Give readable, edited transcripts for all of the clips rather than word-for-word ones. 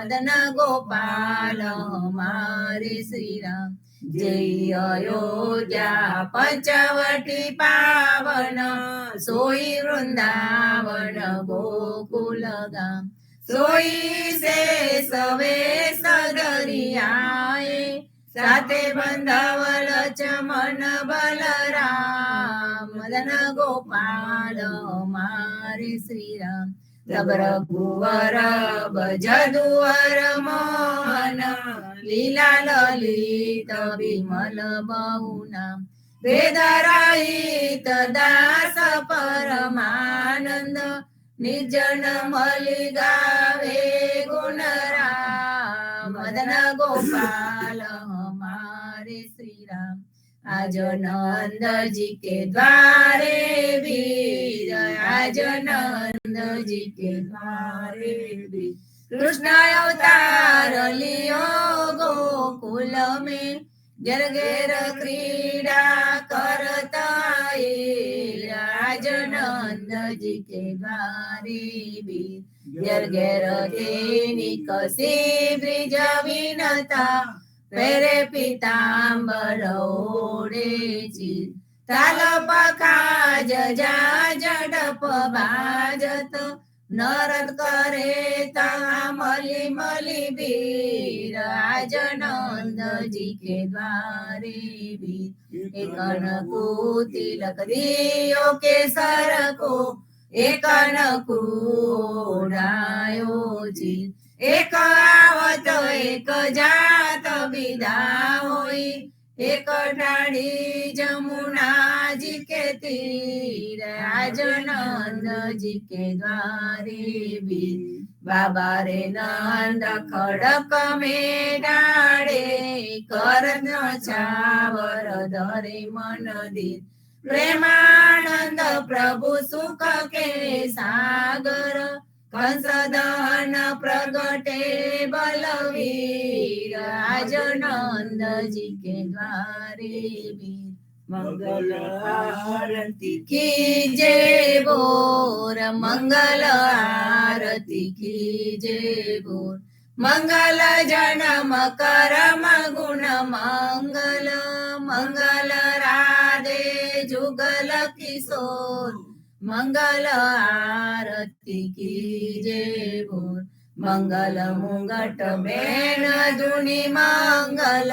મદન ગોપાલ હમારે શ્રી રામ. જય અયોધ્યા પંચવટી પાવન, સોઈ વૃંદાવન ગોકુલ ગામ. સોઈ સે સવે સદરિયાએ, સાથે બંધાવલ ચમન બલરામ. મદન ગોપાલ હમારે શ્રી રામ. રઘુવર બજદુવર મોહન, લીલા લલિત વિમલ બહુના. વેદ રહિત દાસ પરમાનંદ, નિર્જન મલિ ગાવે ગુણ રામ. મદન ગોપાલ હમારે શ્રી રામ. आज नंद जी के द्वारे वीर, आज नंद जी के द्वारे वीर. कृष्ण अवतार लियो गोकुल में, घेर घेर क्रीड़ा करता है. आज नंद जी के द्वारे वीर, घेर घेर तेनी कसी ब्रिज विनता. पेरे पीतांबर ओढ़े चीर, ताल पखाज जा जडप बाजत. नरद करे ता मलि मलि वीर. आज नंद जी के द्वारे वीर, एक को तिलक दियो केसर को, एक को ओढ़ायो चीर. एक आवत एक जात विदा होई, एक ठाड़ी जमुना जी के तीर. आज नंद जी के द्वारे वीर, बाबा रे नंद खड़क में डाड़े. करन चावर धरे मन दीर, प्रेमानंद प्रभु सुख के सागर. कंस दहन प्रगटे बलवीर. आज नंद जी के द्वारे वीर, मंगल आरती की जय बोर. मंगल आरती की जय बोर. मंगल जन्म करम गुण मंगल, मंगल राधे जुगल किशोर. मंगल आरती की जय बोल. मंगल मुंगट बेन दुनी मंगल,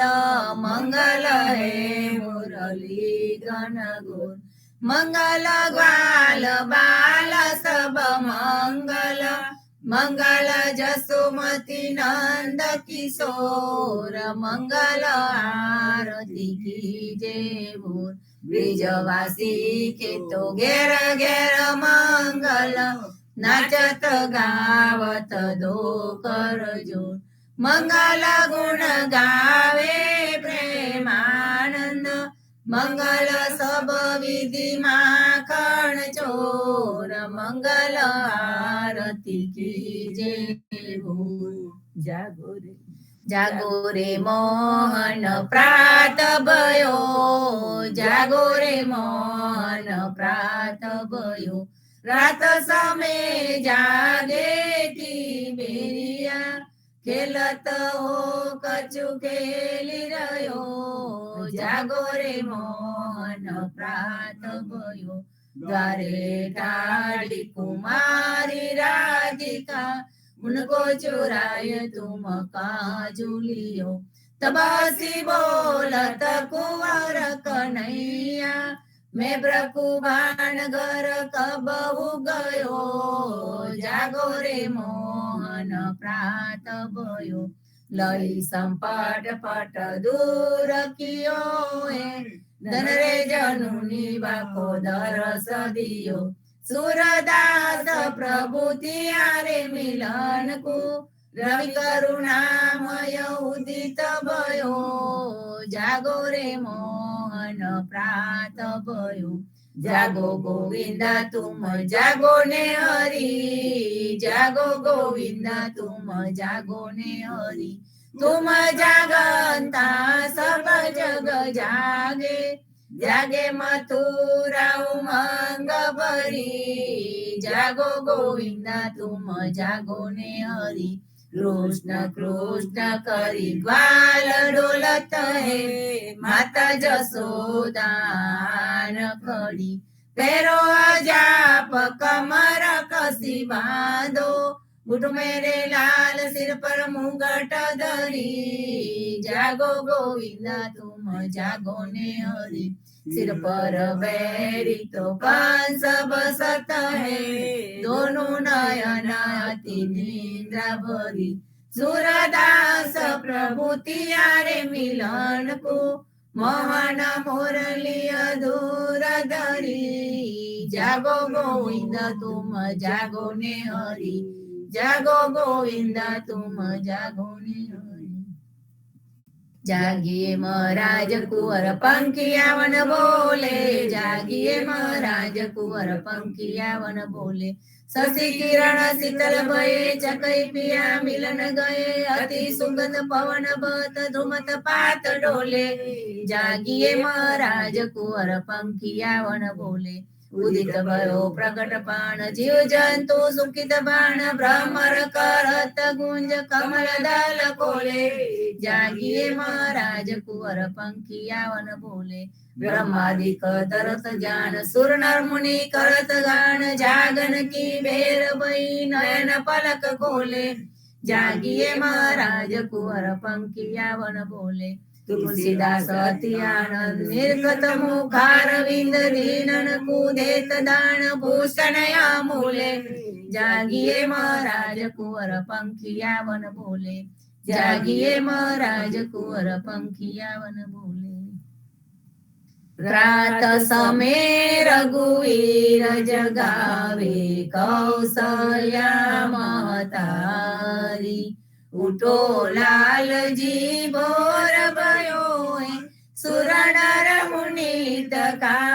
मंगल है मुरली गण गोर. मंगल ग्वाल बाल सब मंगल, मंगल जसुमती नंद किशोर. मंगल आरती की जय बोल. ब्रिजवासी के तो घेर घेर मंगल, नाचत गावत दो कर जोर. मंगल गुण गावे प्रेमानंद, मंगल सब विधि माखण चोर. मंगल आरती की जय बोल. जागो रे जागो रे मोहन प्रात भयो, जागो रे मोहन प्रात भयो. रात समय जागे की बेरिया, खेलत हो कछु खेली रहो. जागो रे मोहन प्रात भयो. द्वारे ठाड़ी कुमारी राधिका, उनको चुराय तुम काजुलियो. तबासी बोलत कुंवर कन्हैया, मैं ब्रकुबाण घर कबहु गयो. जागो रे मोहन प्रात भयो. लई संपट पट दूर कियो है, धन रे जनुनी बाको दरस दियो. सूरदास प्रभु तिहारे मिलन को, रवि करुणामय उदित भयो. जागो रे मोहन प्रात भयो. जागो गोविंदा तुम जागो ने हरि, जागो गोविंदा तुम जागो ने हरि. तुम जागंता सब जग जागे, जागे मथुरा उमंग भरी. जागो गोविंदा तुम जागो ने हरि. કૃષ્ણ કૃષ્ણ કરી ગ્વાલ ડોલત હે માતા જસોદાન ખડી પેરો અજાપ કમર કસી બાંધો ગુટ મેરે લાલ સિર પર મુગટ ધરી જાગો ગોવિંદ તુમ જાગો ને હરી सिर पर बैरी तो कंस बसत है दोनों नयन अति निद्रा भरी सूरदास प्रभु तियारे मिलन को मोहन मुरली अधूर धरी जागो गोविंद तुम जागो ने हरि जागो गोविंद तुम जागो ने हरि जागिए महाराज कुंवर पंखियावन बोले जागिए महाराज कुंवर पंखियावन बोले शशि किरण शीतल भये चकई पिया मिलन गए अति सुगंध पवन बत धुमत पात डोले जागिए महाराज कुंवर पंखियावन बोले उदित भयो प्रकट पाण जीव जंतु सुखित बाण भ्रमर करत गुंज कमल दल कोले जागिए महाराज कुंवर पंखियावन बोले ब्रह्मादिक तरत जान सुर नर मुनि करत गान जागन की बेर भई नयन पलक खोले जागिए महाराज कुंवर पंखियावन बोले तुलसीदास अति आनंद निर्गत मुखारविंद दीनन कुदेत दान भूषण मूले जागिए महाराज कुंवर पंखियावन बोले जागिए महाराज कुंवर पंखियावन बोले रात समय रघुवीर जगावे कौशल्या महतारी उठो लालजी भोर भयो सुर नर मुनितकारी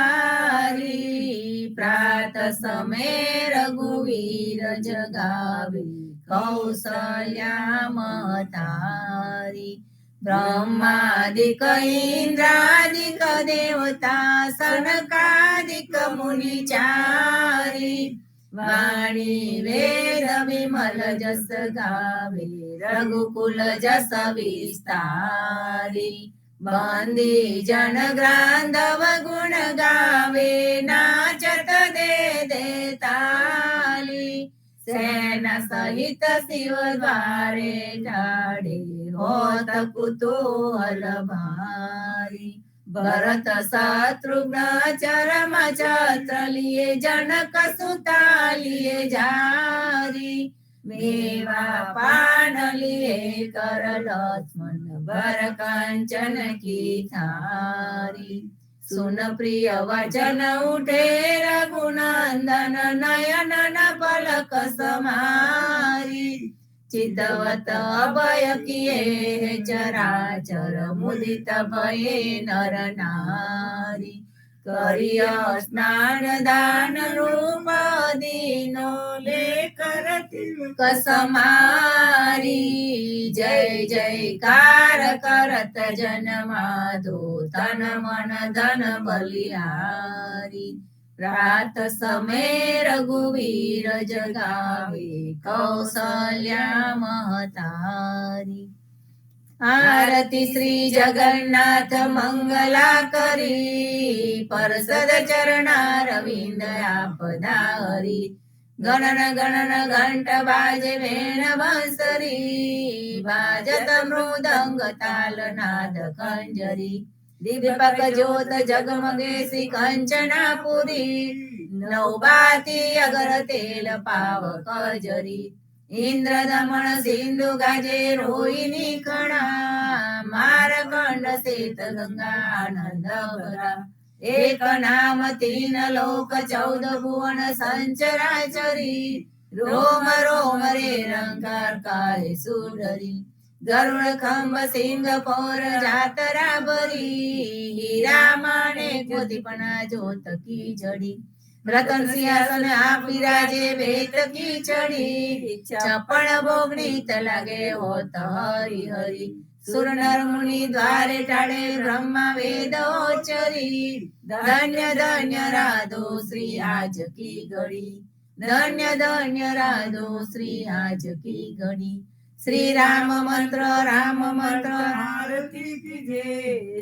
प्रात समय रघुवीर जगावे कौशल्या महतारी ब्रह्मादिक इंद्रादिक देवता सनकादिक मुनिचारी वाणी वेद विमल जस गावे रघुकुल जस विस्तारी बंदी जन ग्रांधव गुण गावे नाचत दे ताली सेना सहित शिव द्वारे ढाड़े होत कुतूहल भारी भरत शत्रुघ्न चरम छत्र लिए जनक सुता लिए जारी मेवा पान लिए कर लक्ष्मण भर कंचन की थारी सुन प्रिय वचन उठे रघुनंदन नयन न पलक समारी चितवत अभय किए चराचर मुदित भये नर नारी करिय स्नान दान रूप दीनो लेकर कसमारी जय जयकार करत जन माधो तन मन धन बलिहारी रात समय रघुवीर जगावे कौशल्या महतारी आरती श्री जगन्नाथ मंगला करी परसद चरणा रविंद आपदा हरी गणन गणन घंट बाजे वेण बंसरी बाजत मृदंग ताल नाद कंजरी दीपक ज्योत जगमगे श्री कंचनापुरी नौबाती अगर तेल पावक जरी इंद्र दमन सिंधु गाजे रोहिणी खणा मारकंड सेत गंगा आनंद भरा एक नाम तीन लोक 14 भुवन संचराचरी रोम रोम रे रंकार काय सुंदरी गरुड़ खंभ सिंह पौर जातरा भरी हीरा माने कोदीपना जोत की जड़ी रतन सिंहासन आप विराजे बेत की चढ़ी छप्पन भोगनी तलागे होत हरि हरि सुर नर मुनि द्वारे टाड़े ब्रह्मा वेद उच्चरी धन्य धन्य राधो श्री आज की घड़ी धन्य धन्य राधो श्री आज की घड़ी શ્રી રામ મંત્ર આરતી કીજે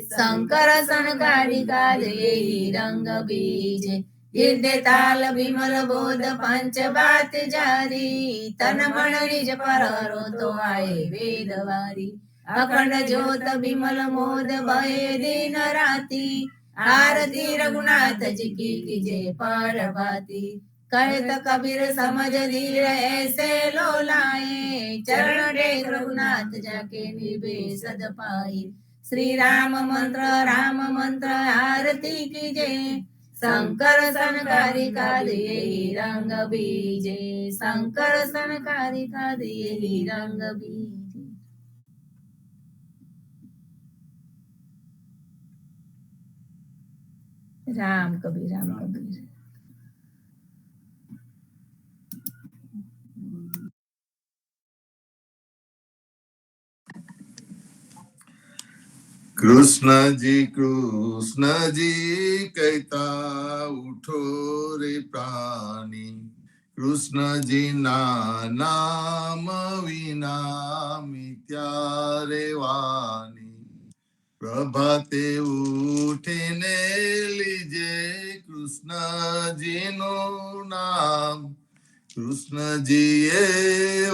શંકર સનકારી કાજે રંગ બીજે ગીર્દે તાલ વિમલ બોધ પંચ બાત જારી તન મન નિજ પર તો આય વેદવારી અખંડ જ્યોત વિમલ મોદ ભય દિન રાતી आरती रघुनाथ जी की कीजे परभाती कहत कबीर समझ धीर ऐसे लो लाए चरण टेक रघुनाथ जाके निभे सद पाई श्री राम मंत्र आरती कीजे शंकर सनकारि का दिए रंग बीजे शंकर सनकारि का दिए रंग बीजे। राम कबीर राम कबीर। कृष्ण जी कहता उठो रे प्राणी कृष्ण जी ना नाम विना मिथ्या रे वाणी प्रभाते उठीने लीजे कृष्ण जी नो नाम कृष्ण जी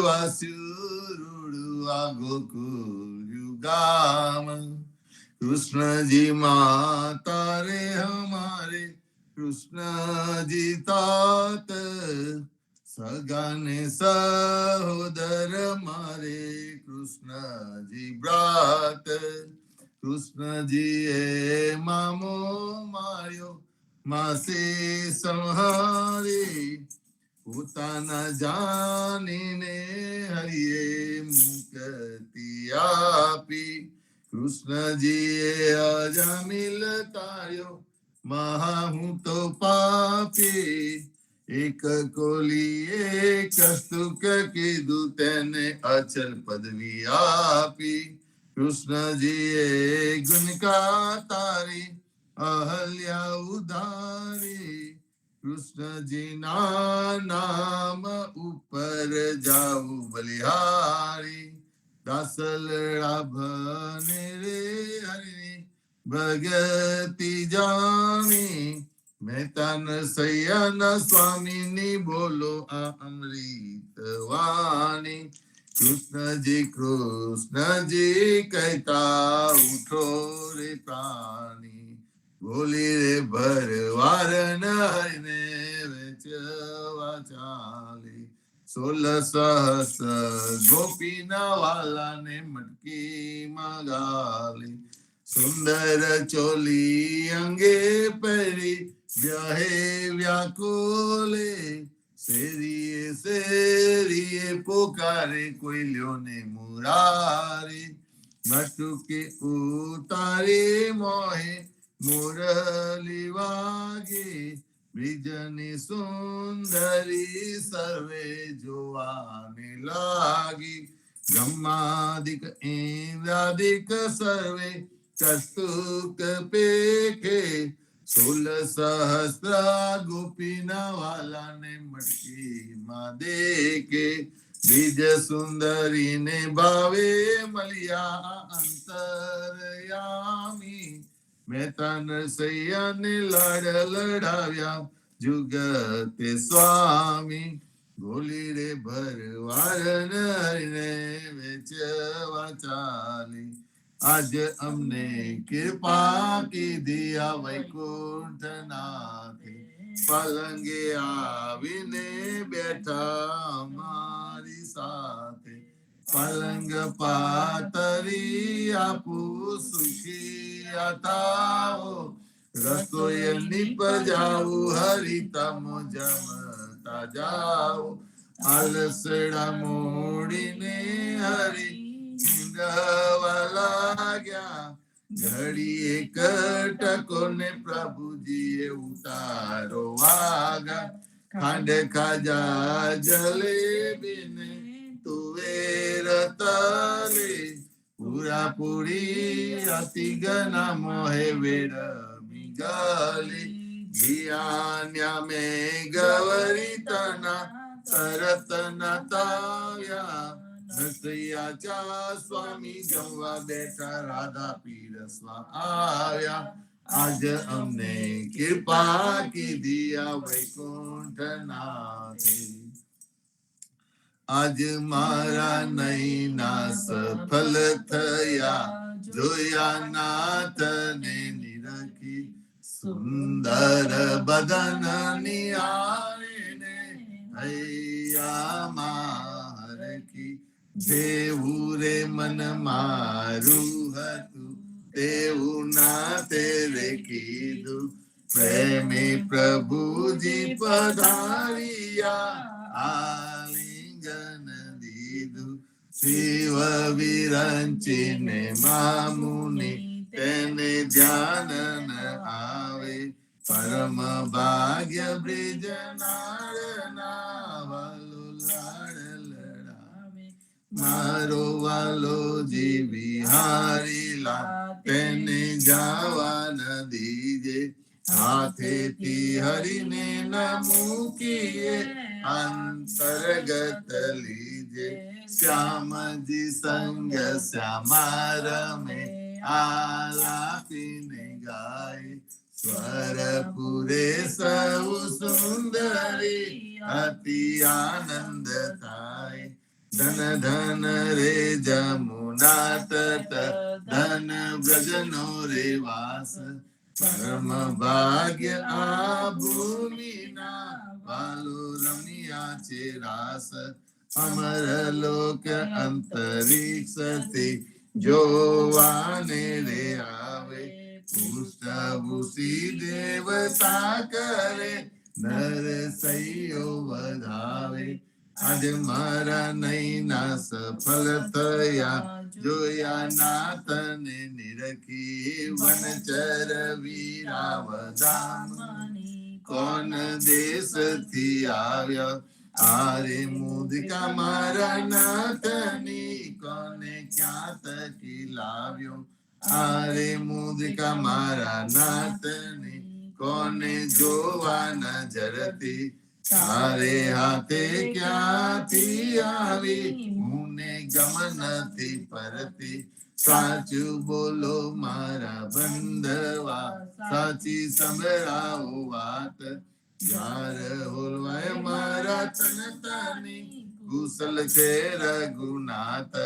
वास्युरुडुआ गोकुल युगाम कृष्ण जी माता रे हमारे कृष्ण जी तात सगाने सहोदर मारे कृष्ण जी ब्रात कृष्ण जी मामो मार्यो मासे संहारे પોતાના જાનીને હરિએ મુક્તિ આપી કૃષ્ણજીએ અજામિલ તાર્યો મહા હું તો પાપી એક કોલીએ કસ્તુક કીધું તેને અચલ પદવી આપી કૃષ્ણજીએ ગુણકા તારી અહલ્યા ઉધારી कृष्ण जी ना नाम ऊपर जाऊ बलिहारी दासलड़ा भने रे हरि भगति जानी मेहता सैयन स्वामी नी बोलो आ अमृत वाणी कृष्ण जी कहता उठो रे प्राणी बोली रे भरवार हरिने वेचवा चाली 16 सहस गोपीना वाला ने मटकी मगाली सुंदर चोली अंगे परी व्याहे व्याकुले सेरिए पुकारे कोई ल्यो ने मुरारी मटुकी उतारी मोहे मुरली वागे ब्रिजनी सुंदरी सर्वे जोवाने लागी ब्रह्मादिक इंद्रादिक सर्वे कस्तुक पेखे 16 सहस्त्र गोपीना वाला ने मटकी माँ देखे ब्रिज सुंदरी ने भावे मलिया अंतरयामी मेहता नरसैया ने लाड लड़ाव्या जुगते स्वामी बोली रे भरवार ने वेचवा चाली आज हमने कृपा की दिया वैकुंठ नाथे पलंगे आविने बैठा हमारी साथे पलंग पातरी आपू सुखी ataओ रसोई निप जाऊ हरितम जमता जाओ आलसड़ा मोड़ी ने हरि इंद्रवाला गया घड़ी एक टको ने प्रभु जी उतारो आगा खांड खाजा जलेबी ने तुवेर तले पूरा पूरी अति गना मोहे वेड़ मिगाली धियान्या में गवरी तना तरत नताव्या નરસૈયા સ્વામી જમવા બેઠા, રાધા પીરસવા આવ્યા. આજ અમને કૃપા કીધી આ વૈકુંઠ નાથે. આજ મારા નૈના સફલ થયા, જોયા નાથને નિરખી. સુંદર બદન નિહાળીને હૈયામાં હરખી. જેવું રે મન મારું હતું, તેવું નાથે રે કીધું. પ્રેમી પ્રભુજી પધાર્યા, આલિંગન દીધું. શિવ વિરંચીને મામુનિ, તેને ધ્યાન ન આવે. પરમ ભાગ્ય બ્રિજ નાળના, વાલો લાડ લડાવે. મારો વાલો જીવી હારીલા, તેને જવા ન દીજે. હાથેથી હરીને ન મૂકીએ, અંતર્ગત લીજે. શ્યામજી સંગ શ્યામા રમે, આલાપીને ગાય. સ્વર પુરે સૌ સુંદરી, અતિ આનંદ થાય. ધન ધન રે જમુના તટ, ધન બ્રજનો રે વાસ. પરમ ભાગ્ય આ ભૂમિના, વાલો રમ્યા છે રાસ. અમર લોક અંતરિક્ષથી, જોવાને રે આવે. પુષ્ટભૂષી દેવતા કરે, નરસૈયો વધાવે. આજ મારા નૈના સફલ થયા, જોયા નાથને નિરખી. વનચર વીરાવધામ, કોન દેશથી આવ્યા. આરે મુદિકા મારા નાથની, કોને ક્યાં તકી લાવ્યો. આરે મુદિકા મારા નાથની, કોને જોવા નજરતી. તારે હાથે ક્યાંથી આવી, મુને ગમનથી પરતી. સાચું બોલો મારા બંધવા, સાચી સંભળાવો વાત. યાર હોલવાય મારા તનતાની, કુશલ છે રઘુનાથ.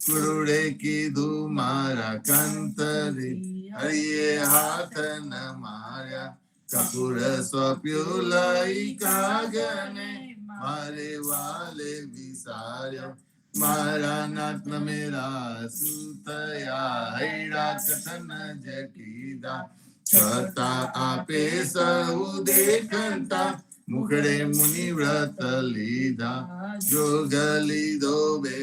કુરુડે કીધું મારા કંતરી, હરિયે હાથ ન માર્યા. કપૂર સોંપ્યું લઈ કાગને, મારે વાલે વિસાર્યો. મારા નાથ મેરા સુતયા, હૈડા કથન જ કીધા. છતાં આપે સૌ દેખંતા, મુખડે મુનિ વ્રત લીધા. જોગ લીધો બે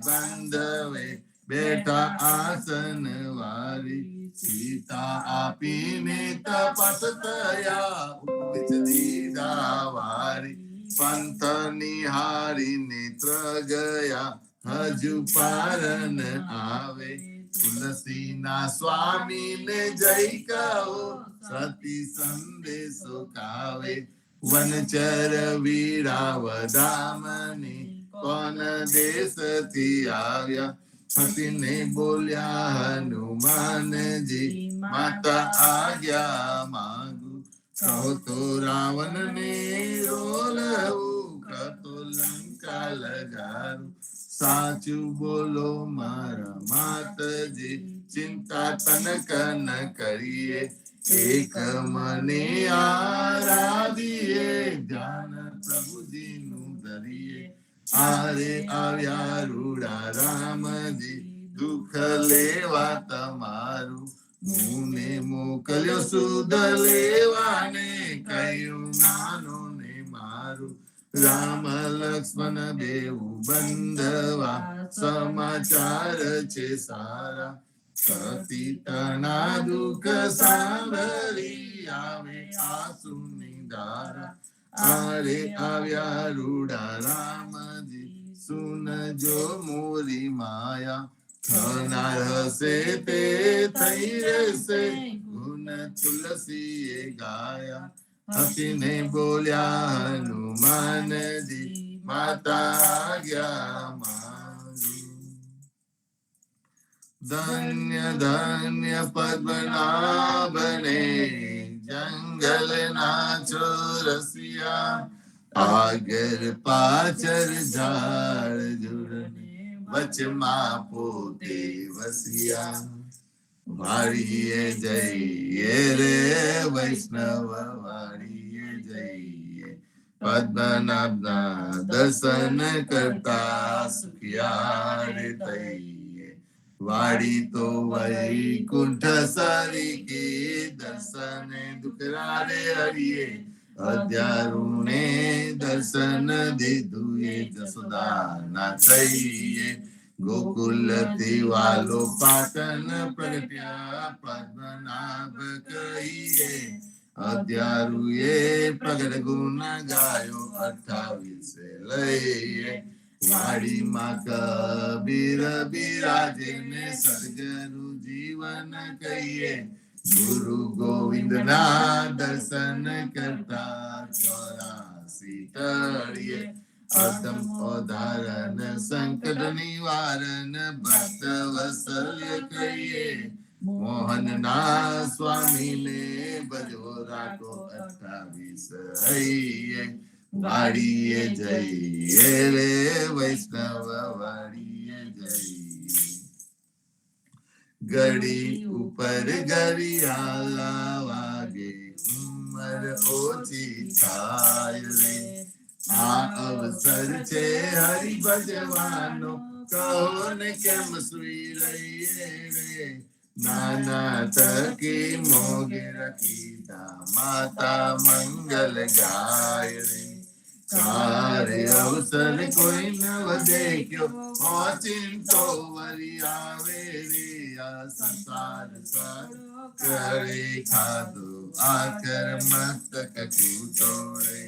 બાંધવે, બેઠા આસન વારી. સીતા આપીને તપસ થયા, ઉપજ દીધા વારી. પંથ નિહારી નેત્ર ગયા, હજુ પાર ન આવે. તુલસીના સ્વામીને જય કહો, સતી સંદેશો કાવે. વનચર વીરાવધામની, કોન દેશથી આવ્યા. હસીને બોલ્યા હનુમાનજી, માતા આજ્ઞા માંગુ. કહો તો રાવણને રોલવું, કહો તો લંકા લગારું. સાચું બોલો મારા માતજી, ચિંતા તનક ન કરીએ. એક મને આરાધીએ, ધ્યાન પ્રભુજીનું ધરીએ. આરે આવ્યા રૂડા રામજી, દુઃખ લેવા તમારું. મુને મોકલ્યો સુધ લેવાને, કહ્યું માનો ને મારું. રામ લક્ષ્મણ બેઉ બંધવા, સમાચાર છે સારા. સીતાના દુઃખ સાંભળી, આવે આંસુની ધારા. આરે આવ્યા રૂડા રામજી, સુનજો મોરી માયા. થનાર હશે તે થઈ રહેશે, ગુણ તુલસીએ ગાયા. હસીને બોલ્યા હનુમાનજી, માતા આજ્ઞા માંગુ. ધન્ય ધન્ય પદ્મનાભને જંગલના ચોરસિયા આગળ પાછળ ઝાડ ઝૂડને વચમાં પોતે વસિયા વાડીએ જઈએ રે વૈષ્ણવ વાડીએ જઈએ પદ્મનાભના દર્શન કરતા સુખિયા રે થઈએ વાડી તો વૈકુંઠ સારી કે દર્શન દુખરા રે હરિએ અધ્યારુને દર્શન દીધું એ જસોદાના થઈએ ગોકુલ દિવાલો પાટન પ્રગટ્યા પદ્મનાભ કહીએ અધ્યારુએ પ્રગટ ગુણ ગાયો 28 લઈએ વાડીમાં કબીર બિરાજે ને સદગુરુ જીવન કહીએ ગુરુ ગોવિંદના દર્શન કરતા 84 ટળીએ અતમ અધારન સંકટ નિવારણ ભક્ત વત્સલ્ય કહીએ મોહનના સ્વામીને ભજો રાખો 28 હૈયે વાડીએ જઈએ રે વૈષ્ણવ વાડીએ જઈએ ઘડી ઉપર ઘડિયાળા વાગે ઉંમર ઓછી થાય રે આ અવસર છે હરિ ભજવાનો કહો ને કેમ સુઈ રહીએ રે નાના તકી મોગે રખીતા માતા મંગલ ગાય રે સારે અવસર કોઈ નવ દેખ્યો ઓચિંતો વરી આવે રે આ સંસાર સારો કરે ખાધો આકર મસ્તક કૂટો રે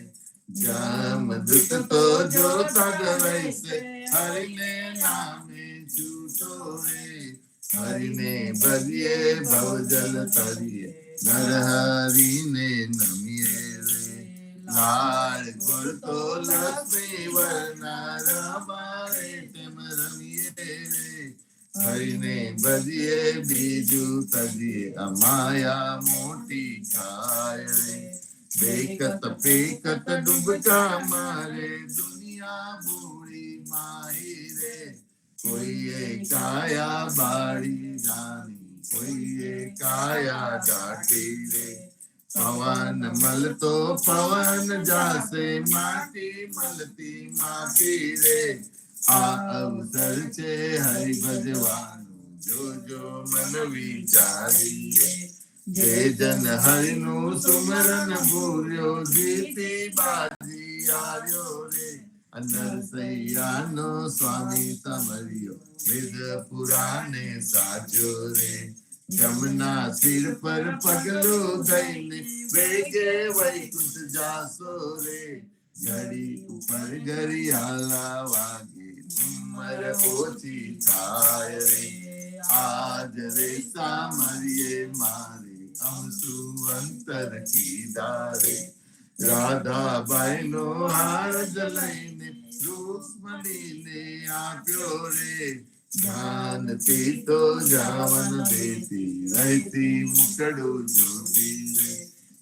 જમદૂત તો જોતા ગવાઈસે હરિને નામે છૂટો રે હરિને ભજીએ ભવજલ તરીએ નરહરિને નમીએ રે લાડ કરતો લક્ષ્મી વર્ણા રમારે તેમ રમીએ રે હરિને ભજીએ બીજું તજીએ અમાયા મોટી ખાય રે બેકત પેકત ડૂબકા મારે દુનિયા બુરી માહી રે કોઈએ કાયા બાળી જાની કોઈએ કાયા દાટી રે પવન મળતો પવન જાશે માટી મળતી માટી રે આ અવસર છે હરિ ભજવાનું જોજો મન વિચારીએ જે જન હરિનું સુમરન ભૂલ્યો જીતી બાજી આવ્યો રે નરસૈયાનો સ્વામી સમર્યો વેદ પુરાણે સાચો રે જમના સિર પર પગલું દઈને વેગે વૈકુંઠ જાસો રે ઘડી ઉપર ઘડિયાળા વાગે ઉંમર ઓછી થાય રે આજ રે સામરીએ મારે અમસુ અંતર કીધા રે રાધાબાઈ નો હાર લઈને રૂક્ષ્મણીને આપ્યો રે જ્ઞાન પીતો જાવન દેતી રહેતી મુકડું જોતી રે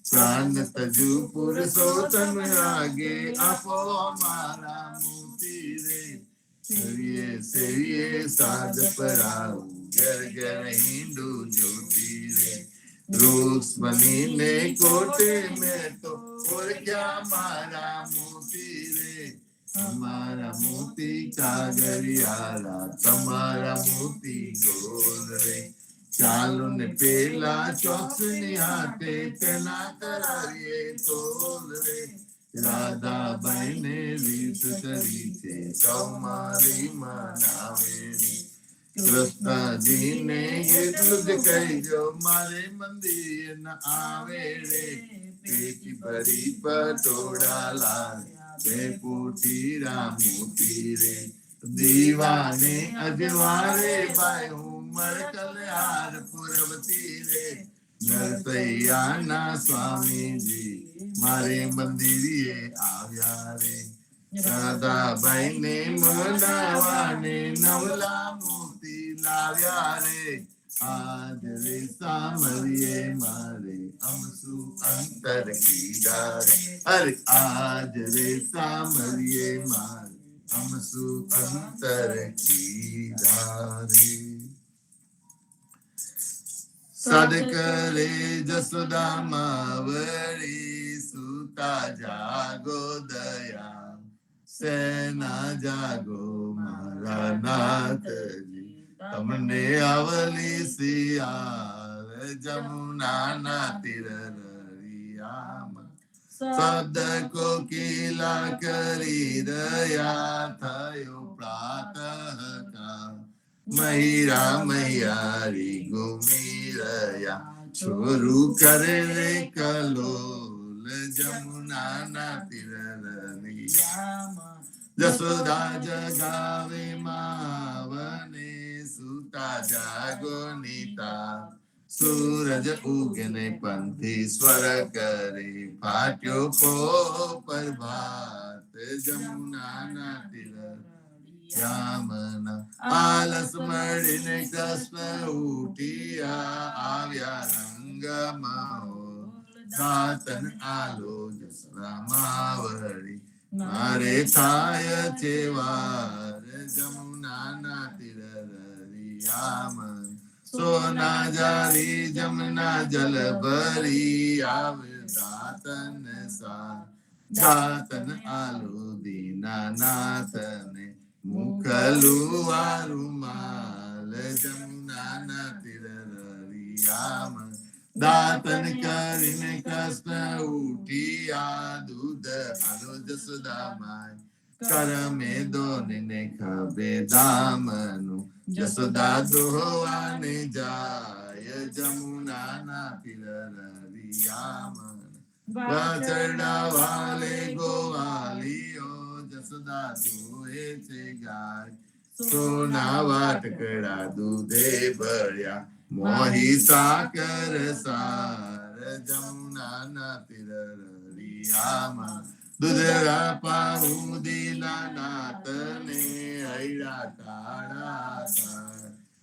પ્રાણ તજુ પુરુષોત્તમ આગે આપો અમારા મોતી રે સેવીએ સેવીએ સાદ પરાવું ઘર ઘર હિંડું જોતી રે રૂક્ષ્મણીને કોટે મેં તો ઓળખ્યા મારા મોતી રે અમારા મોતી કાગરિયાળા તમારા મોતી ગોલ રે ચાલો ને પેલા ચોકસની હાથે પેલા કરાવીએ તોલ રે રાધાબાઈ ને રીત કરી છે તમારી મનાવે રે કૃષ્ણજીને એટલું જ કહીજો મારે મંદિર ન આવે રે પેટી ભરી પટોળા લાવ્યા બે પોટીરા મોતી રે દીવાને અજવારે બાય ઉમર કલ્યાર પુરવતી રે નરસૈયાના સ્વામીજી મારે મંદિરે આવ્યા રે રાધાબાઈ ને મનાવાને નવલા મોતી લાવ્યા રે આજ રે સામરીએ મારે અમસુ અંતર કીધા રે અરે આજ રે સામરીએ મારે અમસુ અંતર કીધા રે સદકરે જસોદા માવરી સુતા જાગો દયા સેના જાગો મારા નાથજી તમને અવલી સિયાર જમુના તીર રળિયામાં શબ્દ કોકિલા કરી રહ્યા થયો પ્રાતઃ કાળ મહિરા મહિયારી ઘૂમી રહ્યા છોરું કરે રે કલોલ જમુના તીર રળિયામાં જસોદા જગાવે માવને સુતા જાગો નીતા સૂરજ ઉગને પંથી સ્વર કરે ફાટ્યો પ્રભાત જમુના તીર યામના આલસ મળીને કૃષ્ણ ઉઠિયા આવ્યા રંગમાં સાતન આલો જસરા માવડી મારે થાય છે વાર જમુના તીર રળિયામાં સોના જારી જમના જલ ભરી આવે દાતન સા દાતન આલો દીના નાથને મુખલુઆ રૂમાલ જમુના તીર રળિયામાં દાતન કરીને કૃષ્ણ ઉઠિયા દૂધ આલો જસોદા માય કરમે દોને ખબે દામનું જસોદા દોવાને જાય જમુના તીર રળિયામાં વાછરડા વાલે ગોવાલીઓ જસોદા દોહે છે ગાય સોના વાટકડા દૂધે ભર્યા મોહી સાકર સાર જમુના તીર રળિયામાં દુધરા પાઉં દીના નાતને હૈડા ટાળા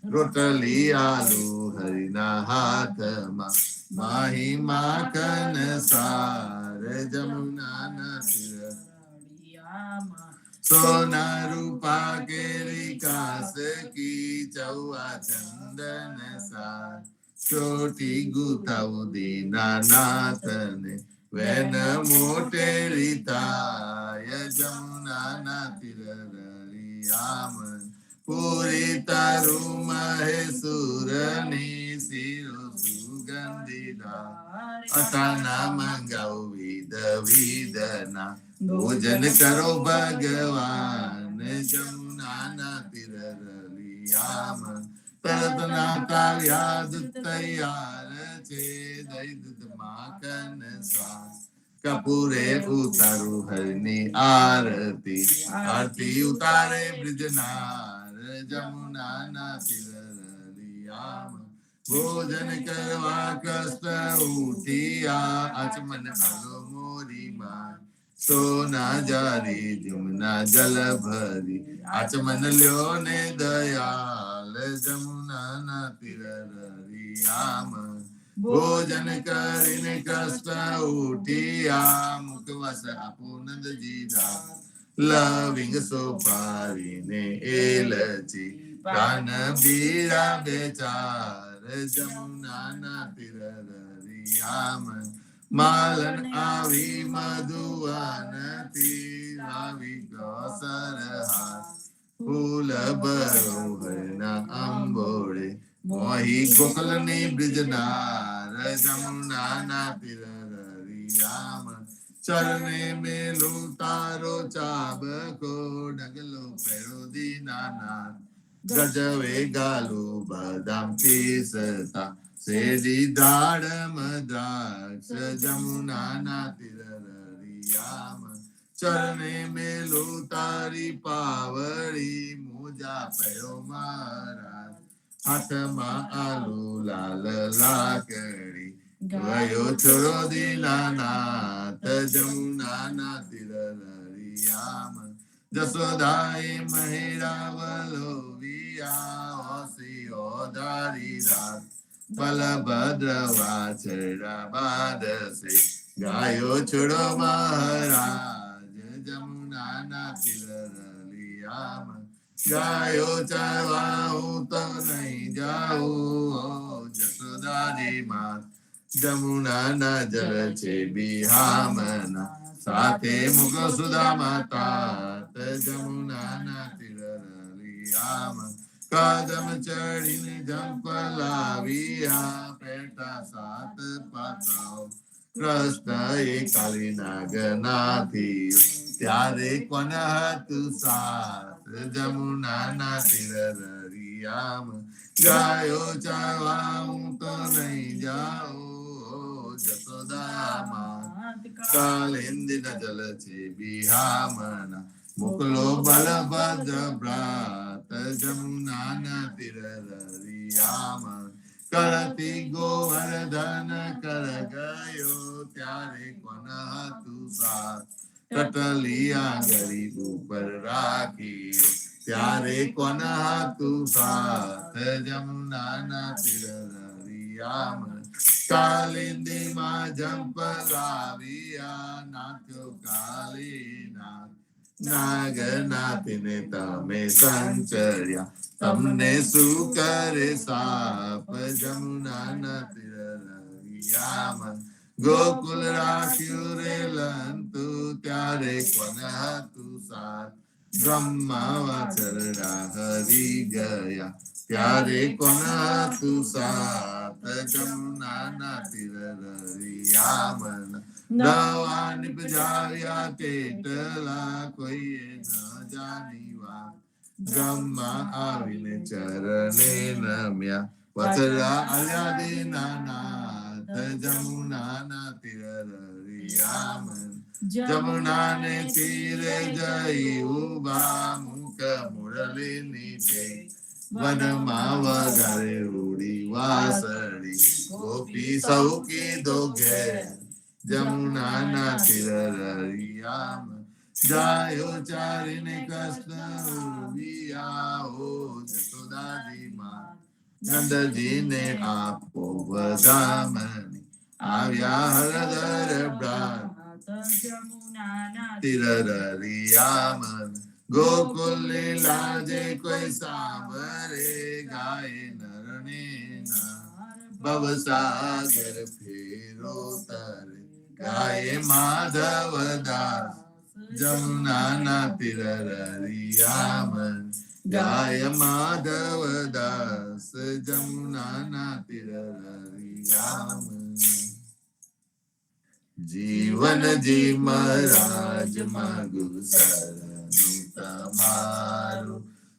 રોટલી આલુ હરિના હાથમાં માહી માખન સાર જમુના તીર રળિયામાં સોના રૂપા કેરી કાસ કી ચૌવા ચંદન સાર ચોટી ગુથાઉ દીના નાથને વેન મોટેલી તાય જમુના તીર રળિયામાં પૂરી તારું મહેસુરની શિરો સુગંધીદા અટાના મંગાવ વિધ વિધના ભોજન કરો ભગવાન જમુના તીર રળિયામાં તરત ના તાવ્યા તૈયાર છે દઈ દૂધ માખન સાસ કપૂરે ઉતારું હરની આરતી આરતી ઉતારે બ્રિજનાર જમુના તીર રળિયામાં ભોજન કરવા કષ્ટ ઉઠિયા આચમન આલો મોરી માં સોના જારી જમુના જલ ભરી આચમન લ્યો ને દયાલ જમુના તીર રળિયામાં ભોજન કરીને કષ્ટ ઉઠિયા મુખવાસ આપો નંદજી દાસ લવિંગ સોપારીને એલચી પ્રાણ બીરા બેચાર જમુના તીર રળિયામાં માલન આવી મધુવનથી આવી ગોસર હાથ ફૂલ બરોહરના અંબોળે મોહી ગોકલની બ્રિજનાર જમુના તીર રળિયામાં ચરણે મેલું તારો ચાબકો ડગલો પેરો દીના ગજવે ગાલો બદામ પીસતા શેરી દાડમ દ્રાક્ષ જમુના તીર રળિયામાં ચરણે મેલું તારી પાવડી મોજા પહેરો મારા હાથમાં આલુ લાલ લાકડી ગયો છોરો દીનાનાથ જમુના તીર રળિયામાં જસોદાએ મહેરાવલો હોસી ઓધારી રાત બલભદ્ર વાછરડા બાંધશે ગાયો છોડો મહારાજ જમુનાના તિલરલિયામાં ગાયો ચારવા હું તો નહીં જાઉં જસોદાજી માં જમુનાના જલ છે બિહામના સાથે મુખ સુદામા તાત જમુનાના તિલરલિયામાં કદમ ચડીને જંપ લાવ્યા પેટા સાત પાતાઓ કૃષ્ણ એ કાલી નાગનાથી ત્યારે કોન હતું સાત જમુનાના તિલરલિયામાં ગાયો ચારવા હું તો નહીં જાઉં જસોદામાં કાલિંદીના જલ છે બિહામના મોકલો બલભદ્ર ભ્રાત જમુનાના તિલરલિયામાં કરતી ગોવર્ધન કર ગયો ત્યારે કોન હતું સાથ કટલિયા ગરીબ ઉપર રાખી ત્યારે કોન હતું સાથ જમુનાના તિલરલિયામાં કાલિંદીમાં જંપ લાવ્યા નાથો કાલીનાથ નાગનાથને તમે સંચર્યા તમને શું કરે સાપ જમુનાના તિલરલિયામાં ગોકુલ રાખ્યું રે લંતુ ત્યારે કોન હતું સાથ બ્રહ્મા વાછરડા હરી ગયા ત્યારે કોન હતું સાથ જમુનાના તિલરલિયામાં નવા નિપજાવ્યા કેટલા કોઈએ ન જાની વાત બ્રહ્મા આવીને ચરણે નમ્યા વછરા અલ્યાદીના નાથ જમુનાના તિલરલિયામાં જમુનાને તીરે જઈ ઉભા મુખ મુરલી નીચે વનમાં વગારે રૂડી વાસળી ગોપી સૌ કીધો ઘેર જમુનાના તિલરલિયામાં જાયો ચારીને કૃષ્ણ હો જસોદાજી માં નંદજીને આપો વધામણી આવ્યા હરદર ભ્રાત જમુનાના તિલરલિયામાં ગોકુલ લીલા જે કોઈ સાંભળે ગાય નરણે ભવસાગર ફેરો તરે ગાય માધવદાસ જમુનાના તિલરલિયામાં ગાય માધવદાસ જમુનાના તિલરલિયામાં જીવન જી મહારાજ માગુ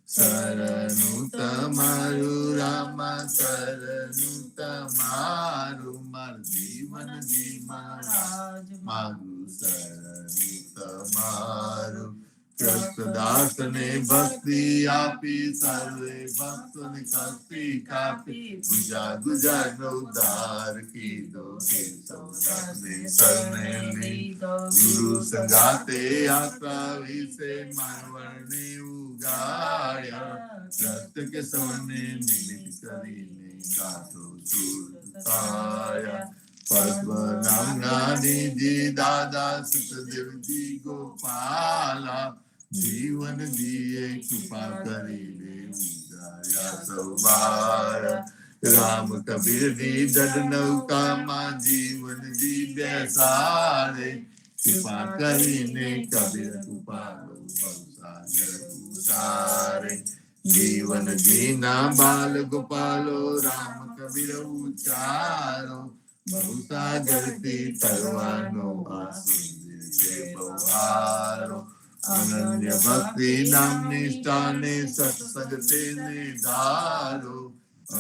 શરણું તમારું રામા શરણું તમારું માર જીવન જી મહારાજ માગુ શરણું તમારું કૃષ્ણદાસ ને ભક્તિ આપી સર્વે ભક્તોને કષ્ટી કાપી ગુજા નો ઉદ્ધાર કીધો કેશવદાસને શરણે લીધો ગુરુ સંગાતે યાત્રા વિશે માનવને ઉગાડ્યા સત્ય કે સૌને નિમિત્ત કરીને કાઢો સુર તાયા પદ્મનામના નિધિ દાદા સુતદેવજી ગોપાલા જીવન દીએ કૃપા કરીને ઉજાયા સૌ બાર રામ કબીર ની જડ નૌકામાં જીવન જી બેસાડે કૃપા કરીને કબીર કૃપાલો ભવસાગર ઉતારે જીવન જીના બાલ ગોપાલો રામ કબીર ઉચારો ભવસાગરથી તરવાનો આ સુંદર છે બહારો અનન્ય ભક્તિ નામ નિષ્ઠાને સત્સંગ તેને ધારો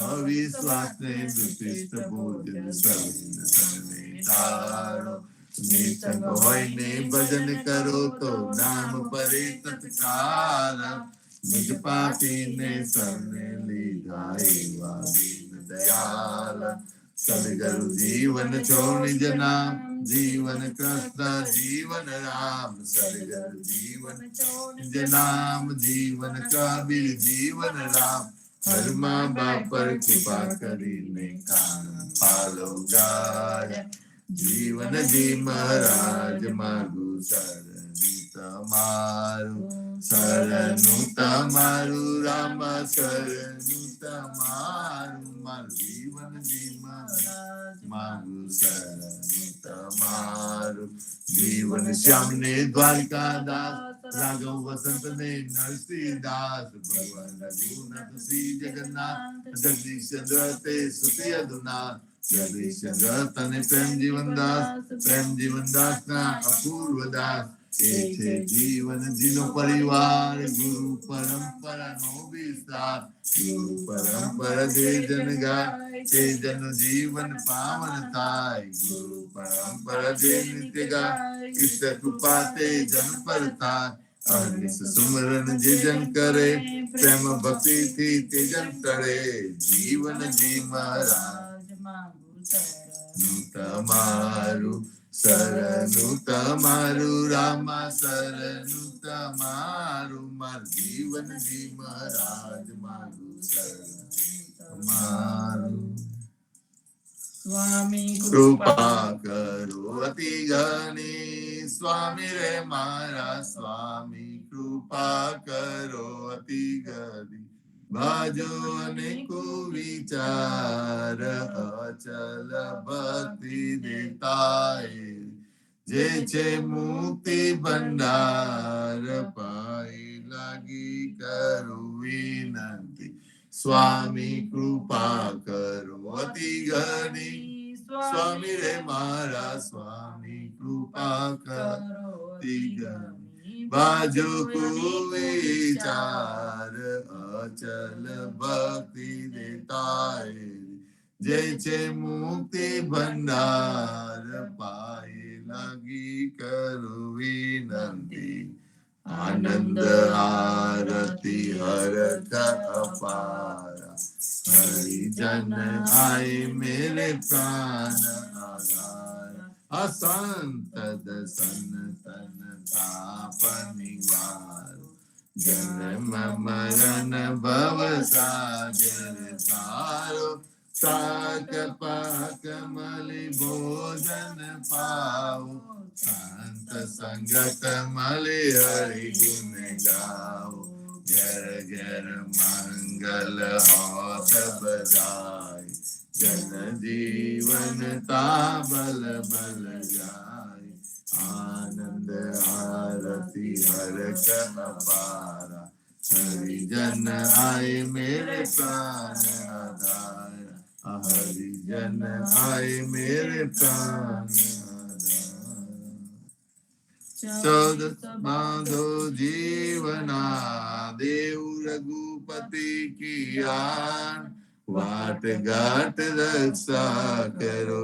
અવિશ્વાસ ને દુષ્ટિષ્ટ ભોજન સર્વને ધારો નિસંગ હોઈને ભજન કરો તો નામ પરે તત્કાલ નિજ પાપીને સર્વે લીધા એવા દીન દયાલ સદગુરુ જીવન છો નિજ નામ, જીવન કૃષ્ણ જીવન રામ. સદગુરુ જીવન છો નિજ નામ, જીવન કબીર જીવન રામ. હરમાં બાપ પર કૃપા કરીને કાન પાલો ગાય. જીવન જી મહારાજ માગું શરણું તમારું, શરણું તમારું રામ, શરણું તમારું. મારું જીવન જી મહારાજ માગું શરણું તમારું. જીવન શ્યામ ને દ્વારકા દાસ, રાઘવ વસંત ને નરસિંહદાસ. ભગવાન રઘુનાથ શ્રી જગન્નાથ, જગદીશ ચંદ્ર તે સુતી અધુનાથ. જગદીશ ચંદ્ર તને પ્રેમ જીવનદાસ, પ્રેમ જીવનદાસ ના અપૂર્વ દાસ. એ છે જીવન જીનો પરિવાર, ગુરુ પરંપરા નો વિસ્તાર. ગુરુ પરંપરા જે જન ગાય, તે જન જીવન પાવન થાય. ગુરુ પરંપરા જે નિત્ય ગાય, ઈશ્વર કૃપા તે જન પર થાય. અનિસ સુમરન જે જન કરે, પ્રેમ ભક્તિ થી તે જન તરે. જીવન જી મહારાજ તમારું, શરણું તમારું રામા, શરણું તમારું. મારું જીવન જી મહારાજ મારું શરણું તમારું. સ્વામી કૃપા કરો અતિ ઘણી, સ્વામી રે મારા સ્વામી કૃપા કરો અતિ ઘણી. બાજો અનેકો વિચાર, અચલ ભક્તિ દેતાય. જે છે મુક્તિ ભંડાર, પાઈ લાગી કરું વિનંતી. સ્વામી કૃપા કરો અતિ ઘણી, સ્વામી રે મારા સ્વામી કૃપા કરો અતિ ઘણી. બાજુ કુવિચાર, અચલ ભક્તિ દેતાય. જે છે મુક્તિ ભંડાર, પાય લાગી કરું વિનંતી. આનંદ આરતી હરખ અપારા, હરિજન આય મેરે પ્રાણ આધારા. અસંતદ સનતન તાપ નિવારો, જન્મ મરણ ભવ સાગર તારો. સાક પાક મલી ભોજન પાઓ, શાંત સંગત મલી હરિ ગુણ ગાઓ. ઘર ઘર મંગલ હોત બજાય, જન જીવન તા બલ બલ જાય. આનંદ આરતી હરખ અપારા, હરિજન આય મેરે પ્રાણ આધારા. હરિજન આય મેરે પ્રાણ આધારા. ચૌદ બાંધો જીવના, દેવ રઘુપતિ કિયાન. વાટ ઘાટ રક્ષા કરો,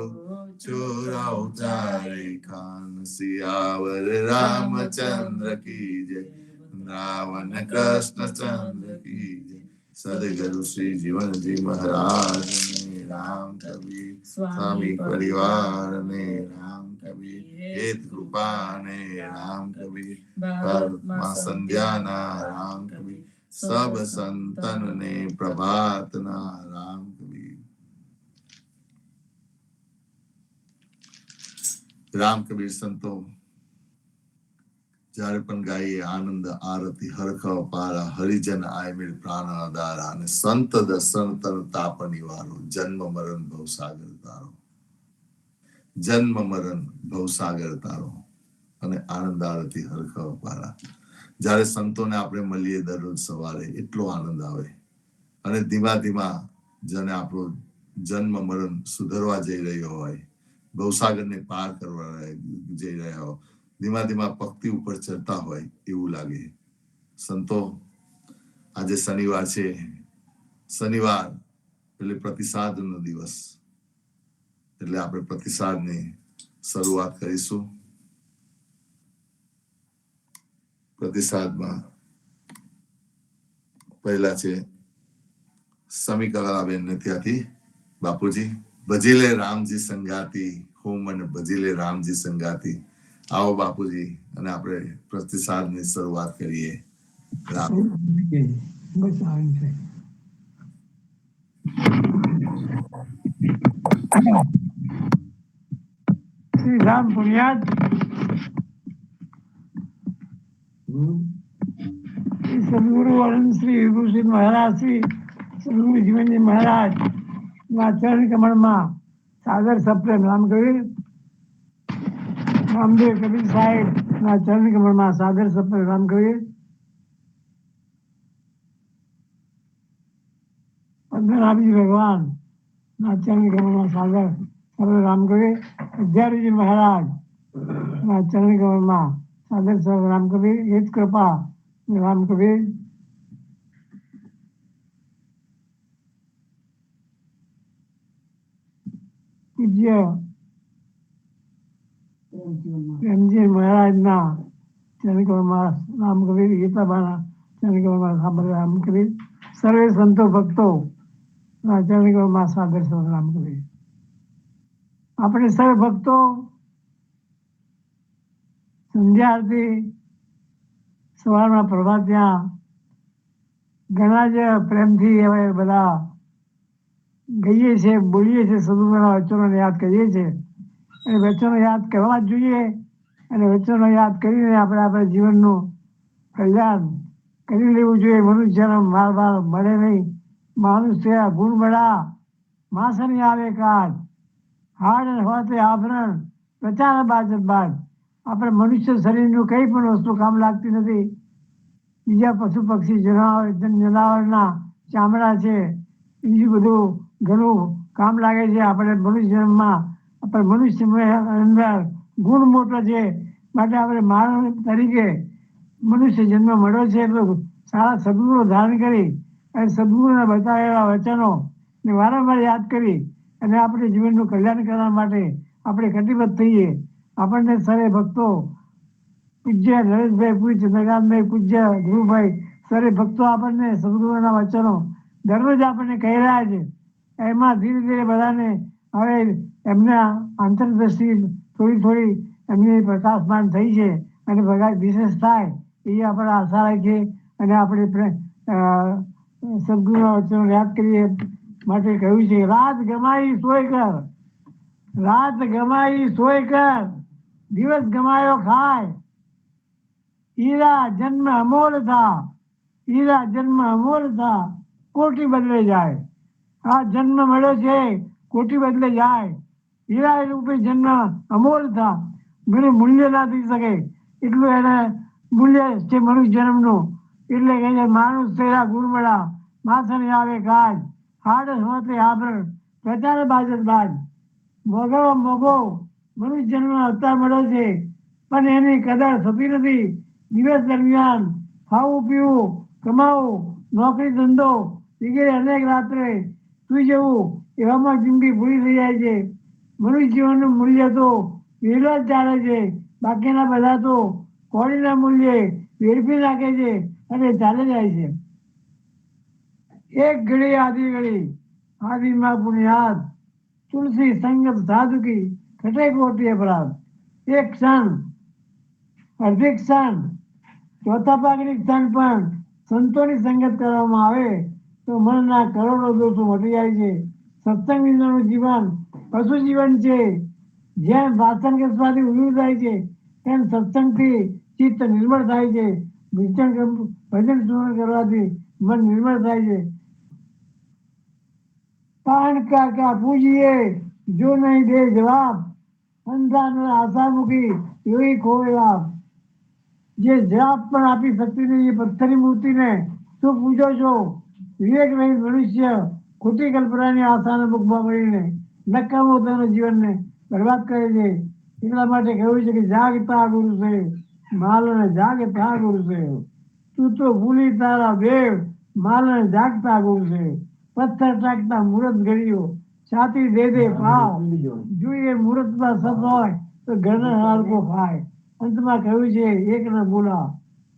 ચોરાઓ ચારે ખાન. સિયાવર રામચંદ્ર કી જય, રાવણ કૃષ્ણ ચંદ્ર કી જય. સદગુરુ શ્રી જીવનજી મહારાજ ને રામ કબીર, સ્વામી પરિવાર ને રામ કબીર. હેત કૃપા ને રામ કબીર, ભારતમાં સંધ્યાના રામ કબીર. સબ સંતન ને પ્રભાતના રામ કબીર. રામ કબીર સંતો જ્યારે પણ ગાઈએ આનંદ આરતી હરખ અપારા, હરિજન આય મેર પ્રાણ આધારા. અને સંત દર્શન તર તાપ નિવારો, જન્મ મરણ ભવસાગર તારો. જન્મ મરણ ભવસાગર તારો અને આનંદ આરતી હરખ અપારા. જ્યારે સંતોને આપણે મળીએ દરરોજ સવારે, એટલો આનંદ આવે. અને ધીમા ધીમા જેને આપણો જન્મ મરણ સુધરવા જઈ રહ્યો હોય, ભવસાગરને પાર કરવા જઈ રહ્યા હોય, ધીમા ધીમા પક્તિ ઉપર ચડતા હોય એવું લાગે. સંતો, આજે શનિવાર છે. શનિવાર એટલે પ્રતિસાદનો દિવસ, એટલે આપણે પ્રતિસાદની શરૂઆત કરીશું. પ્રતિસાદમાં પહેલા છે સમી કલાબેન ને ત્યાંથી બાપુજી ભજી લે રામજી સંગાતી, હું મને ભજી લે રામજી સંગાતી. આવો બાપુજી, અને આપણે પ્રતિસાદની શરૂઆત કરીએ. રામ બસ આવી છે. શ્રી રામ પુણ્યાત શ્રી સદગુરુ અનંત શ્રી વિભૂષિત મહારાજ શ્રી સદગુરુ જીવનજી મહારાજ ના ચરણ કમળમાં સાદર સપ્રેમ રામકવિર રામદેવ કબીર સાહેબ ના ચરણ કમળમાં સાદર સપ્રેમ રામકવિર પદ્મનાભજી ભગવાન ના ચરણ કમળમાં સાદર સપ્રેમ રામકવિર અધ્યારીજી મહારાજ ના ચરણ કમળમાં સાદર સપ્રેમ રામકવિર હિત કૃપા રામકવિર પૂજ્ય પ્રેમજી મહારાજના ચરણકમળમાં રામકવિર ગીતાબાના ચરણકમળમાં સાબર રામકવિર સર્વે સંતો ભક્તો ના ચરણકમળમાં સાદર સપ્રેમ રામકવિર. આપણે સર્વ ભક્તો સંધ્યા આરતી સવારમાં પ્રભાત ત્યાં ઘણા જ પ્રેમથી હવે બધા ગઈએ છીએ, બોલીએ છીએ, સદગુરુના વચનોને યાદ કરીએ છીએ. અને વચનો યાદ કરવા જ જોઈએ, અને વચનો યાદ કરીને આપણે જીવનનું કલ્યાણ કરી લેવું જોઈએ. મનુષ્યનો માર મળે નહીં, માનુષ્ય ગુણ મળા માસ નહીં આવે કાજ, હાડ હોતે આભરણ પ્રચાર બાજત બાજ. આપણે મનુષ્ય શરીરનું કંઈ પણ વસ્તુ કામ લાગતી નથી. બીજા પશુ પક્ષી જનાવરના ચામડા છે, બીજું બધું ઘણું કામ લાગે છે. આપણે મનુષ્યમાં અંદર ગુણ મોટો છે, માટે આપણે માનવ તરીકે મનુષ્ય જન્મ મળ્યો છે. એટલું સારા સદગુણો ધારણ કરી અને સદગુરુના બતાવેલા વચનો ને વારંવાર યાદ કરી અને આપણે જીવનનું કલ્યાણ કરવા માટે આપણે કટિબદ્ધ થઈએ. આપણને સર્વે ભક્તો પૂજ્ય નરેશભાઈ, પૂજ્ય નગાનભાઈ, પૂજ્ય ગુરુભાઈ, સર્વે ભક્તો આપણને સદગુરુના વચનો દરરોજ આપણને કહી રહ્યા છે. એમાં ધીરે ધીરે બધાને હવે એમના આંતરદ્રષ્ટિ થોડી એમની પ્રકાશમાન થઈ છે અને બધા વિશેષ થાય એ આપણે આશા રાખીએ. અને આપણે સદગુરુના વચનો યાદ કરીએ માટે કહ્યું છે, રાત ગમાઈ સોય કર, રાત ગમાઈ સોય કર, દિવસ ગમાયો ખાય. હીરા જન્મ અમોલ થા, હીરા જન્મ અમોલ થા, કોટી બદલે જાય. આ જન્મ મળ્યો છે, કોટી બદલે જાય. હીરા રૂપી જન્મ અમોલ થા, ઘણું મૂલ્ય ના થઈ શકે એટલું એને મૂલ્ય છે મનુષ્ય જન્મનું. એટલે કહે છે, માણસ તેરા ગુણ મળા માથે આવે કાજ, હાડ હોતે આભરણ પ્રચાર બાજત બાજ. મોગો મોગો મનુષ્ય જન્મ અવતાર મળ્યો છે, પણ એની કદર થતી નથી. દિવસ દરમિયાન ખાવું પીવું કમાવું નોકરી ધંધો વગેરે અનેક રાત્રે સુઈ જવું એવામાં જિંદગી પૂરી થઈ જાય છે. મનુષ્ય જીવનનું મૂલ્ય તો વેલો જ ચાલે છે, બાકીના બધા તો કોળીના મૂલ્યે વેડફી નાખે છે અને ચાલે જાય છે. એક ઘડી આદિમાં પુણ્યાદ, તુલસી સંગત સાધુ કી કટે કોટી અપરાધ. એક ક્ષણ, અડધી ક્ષણ, ચોથા ભાગની ક્ષણ પણ સંતોની સંગત કરવામાં આવે તો મનના કરોડો દોષો મટી જાય છે. સત્સંગ વિનાનું જીવન પશુ જીવન છે. જેમ વાસણ ઘસવાથી ઉજળું થાય છે, તેમ સત્સંગથી ચિત્ત નિર્મળ થાય છે. ભજન સ્મરણ કરવાથી મન નિર્મળ થાય છે. કાન કાકા પૂજીએ જો નહીં દે જવાબ, સંસાર આશા મૂકી એવી ખોવે લાભ. જે જવાબ પણ આપી શકતી નહીં એ પથ્થરની મૂર્તિને શું પૂછો છો? વિવેક રહિત મનુષ્ય ખોટી કલ્પનાની આશાના મુખમાં મળીને નકામો પોતાના જીવનને બરબાદ કરે છે. એટલા માટે કહ્યું છે કે જાગતા ગુરુ છે, માલને જાગતા ગુરુ છે. તું તો ભૂલી તારા દેવ, માલને જાગતા ગુરુ છે. પથ્થર ટાકતા મુહૂર્ત ઘડ્યો, છાતી દે ભાવ. જોઈએ મુહૂર્તમાં સત હોય તો ઘરના હાડકો ખાય. અંતમાં કહ્યું છે, એક ને ભૂલા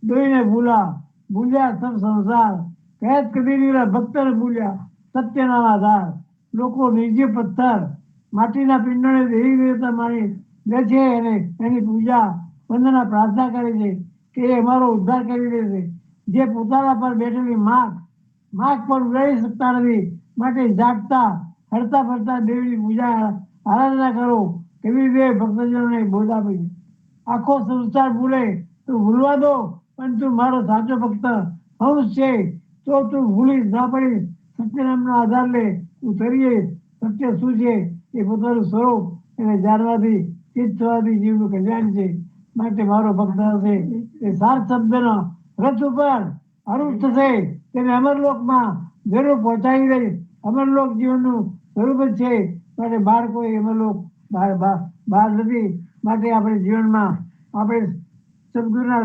દોઈને ભૂલ્યા સબ સંસાર. કહેત કબીર ભક્તને ભૂલ્યા સત્યના આધાર. લોકો નિર્જીવ પથ્થર માટીના પિંડોને દેવી દેવતા માની લે છે અને એની પૂજા વંદના પ્રાર્થના કરે છે કે એ અમારો ઉદ્ધાર કરી દેશે. જે પોતાના પર બેઠેલી માગ પર ઉડાડી શકતા નથી, માટે જાગતા હરતા ફરતા દેવીની પૂજા આરાધના કરો. એવી બે ભક્તજનોને બોધ આપી છે. આખો સંસાર ભૂલે તો ભૂલવા દો, પણ તું મારો સાચો ભક્ત હંસ છે તો તું ભૂલી ના પડીશ. સત્યનામનો આધાર લે, તું તરીએ સત્ય શું છે એ પોતાનું સ્વરૂપ એને જાણવાથી ચિત્ત થવાથી જીવનું કલ્યાણ છે. માટે મારો ભક્ત હશે એ સાર શબ્દનો રથ ઉપર આરૂઢ થશે, તેને અમરલોકમાં જરૂર પહોંચાડી દઈશ. અમરલોક જીવનનું સ્વરૂપ જ છે, માટે બાળકો અમરલોક બહાર નથી. માટે આપણે જીવનમાં આપણે સદગુરુના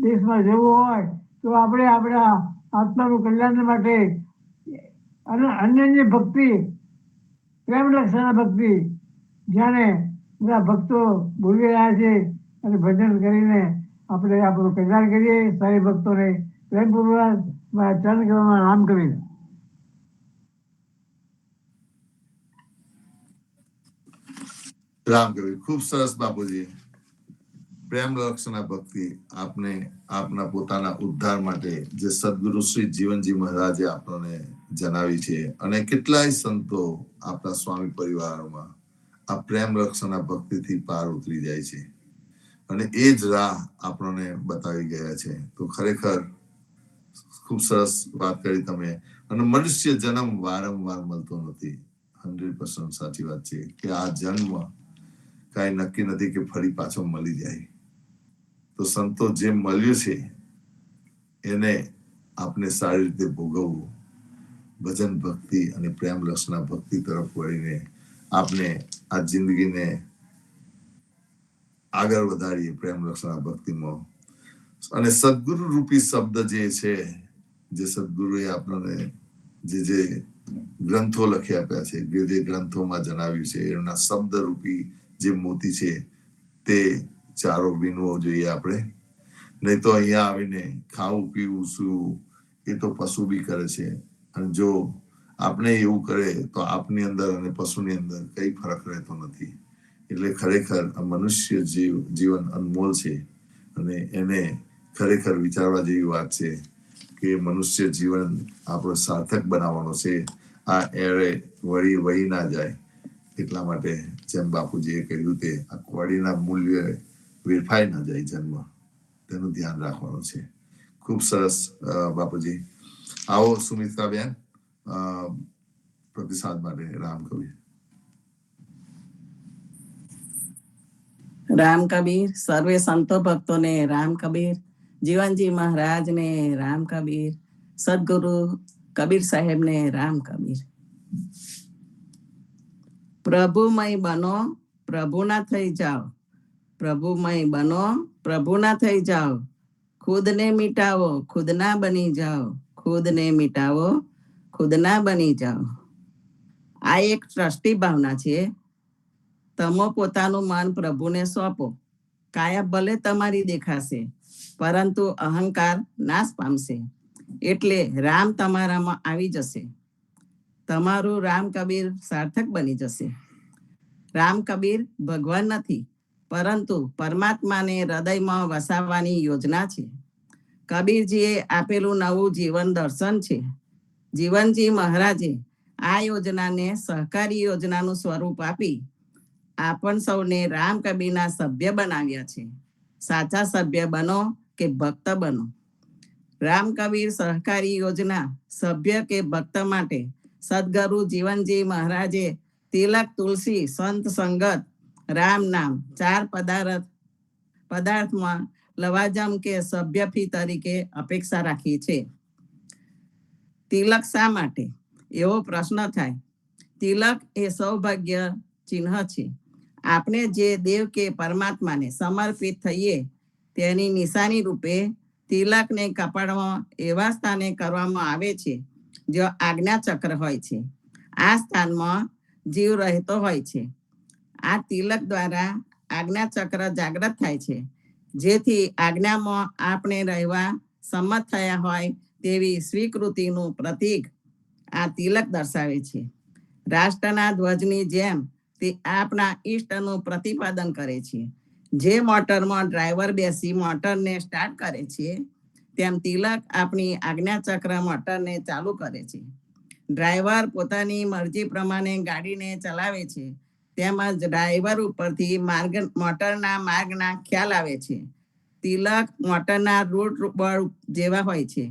દેશમાં જવું હોય તો આપણે આપણા આત્માનું કલ્યાણ માટે અન્યની ભક્તિ, પ્રેમ લક્ષણ ભક્તિ, જ્યારે બધા ભક્તો ભૂલી રહ્યા છે અને ભજન કરીને આપણે આપણું કલ્યાણ કરીએ. સારી ભક્તોને પ્રેમપૂર્વક ચરણ કરવામાં નામ કરીએ. રામ કવિ ખૂબ સરસ બાપુજી. પ્રેમ લક્ષણા ભક્તિ આપને આપના પોતાના ઉદ્ધાર માટે જે સદગુરુ શ્રી જીવનજી મહારાજે આપણને જણાવી છે, અને કેટલાય સંતો આપણા સ્વામી પરિવારોમાં આ પ્રેમ લક્ષણા ભક્તિથી પાર ઉતરી જાય છે, અને એ જ રાહ આપણને બતાવી ગયા છે. તો ખરેખર ખૂબ સરસ વાત કરી તમે. અને મનુષ્ય જન્મ વારંવાર મળતો નથી. 100% સાચી વાત છે કે આ જન્મ કાંઈ નક્કી નથી કે ફરી પાછો મળી જાય. તો સંતો જે મળ્યું છે એને આપણે સારી રીતે ભોગવવું. ભજન ભક્તિ અને પ્રેમ લક્ષણા ભક્તિ તરફ વળીને આપણે આ જિંદગીને આગળ વધારીએ પ્રેમ લક્ષણા ભક્તિમાં. અને સદગુરુ રૂપી શબ્દ જે છે, જે સદગુરુએ આપણને જે ગ્રંથો લખી આપ્યા છે, જે ગ્રંથોમાં જણાવ્યું છે, એના શબ્દ રૂપી જે મોતી છે તે ચારો વીણવો જોઈએ આપણે. નહીં તો અહીંયા આવીને ખાવું પીવું શું એ તો પશુ બી કરે છે. અને જો આપણે એવું કરે તો આપની અંદર અને પશુની અંદર કઈ ફરક રહેતો નથી. એટલે ખરેખર આ મનુષ્ય જીવન અનમોલ છે, અને એને ખરેખર વિચારવા જેવી વાત છે કે મનુષ્ય જીવન આપણો સાર્થક બનાવવાનો છે. આ એરે વહી ના જાય. એટલા માટે જેમ બાપુજીએ કહ્યું તે આ કોડીના મૂલ્ય વેરફાઈ ના જાય જન્મ, તેનું ધ્યાન રાખવાનું છે. ખૂબ સરસ બાપુજી. આવો સુમિત્રાબેન પ્રતિસાદ માટે. રામ કવિ. રામ કબીર. સર્વે સંતો ભક્તોને રામ કબીર. જીવનજી મહારાજને રામ કબીર. સદગુરુ કબીર સાહેબને રામ કબીર. પ્રભુમય બનો, પ્રભુના થઈ જાઓ. પ્રભુમય બનો, પ્રભુના થઈ જાઓ. ખુદને મિટાવો, ખુદના બની જાઓ. ખુદને મિટાવો, ખુદના બની જાઓ. આ એક ટ્રસ્ટી ભાવના છે. તમે પોતાનું મન પ્રભુને સોંપો. કાયા ભલે તમારી દેખાશે, પરંતુ અહંકાર નાશ પામશે. એટલે રામ તમારામાં આવી જશે. તમારું રામ કબીર સાર્થક બની જશે. રામ કબીર ભગવાન નથી, પરંતુ પરમાત્માને હૃદયમાં વસાવવાની યોજના છે. કબીરજીએ આપેલું નવું જીવન દર્શન છે. જીવનજી મહારાજે આ યોજનાને સહકારી યોજનાનું સ્વરૂપ આપી આપણ સૌને રામ કબીરના સભ્ય બનાવ્યા છે. સાચા સભ્ય બનો કે ભક્ત બનો. રામ કબીર સહકારી યોજના સભ્ય કે ભક્ત માટે સદગુરુ જીવનજી મહારાજે તિલક, તુલસી, સંત સંગત, રામ નામ 4 પદાર્થમાં લવાજમ કે સભ્ય ફી તરીકે અપેક્ષા રાખી છે. તિલક શા માટે? એવો પ્રશ્ન થાય. તિલક એ સૌભાગ્ય ચિહ્ન છે. આપણે જે દેવ કે પરમાત્માને સમર્પિત થઈએ તેની નિશાની રૂપે તિલકને કપાળમાં એવા સ્થાને કરવામાં આવે છે જ્યાં આજ્ઞા ચક્ર હોય છે. આ સ્થાનમાં જીવ રહેતો હોય છે. આ તિલક દ્વારા આજ્ઞા ચક્ર જાગૃત થાય છે, જેથી આજ્ઞામાં આપણે રહેવા સંમત થયા હોય તેવી સ્વીકૃતિનું પ્રતીક આ તિલક દર્શાવે છે. રાષ્ટ્રના ધ્વજની જેમ તે આપણા ઈષ્ટનું પ્રતિપાદન કરે છે. જે મોટરમાં ડ્રાઈવર બેસી મોટરને સ્ટાર્ટ કરે છે તેમ તિલક આપણી આજ્ઞાચક્ર મોટરને ચાલુ કરે છે. ડ્રાઈવર પોતાની મરજી પ્રમાણે ગાડીને ચલાવે છે તેમજ ડ્રાઈવર ઉપરથી મોટરના માર્ગના ખ્યાલ આવે છે. તિલક મોટરના રૂટ બોર્ડ જેવા હોય છે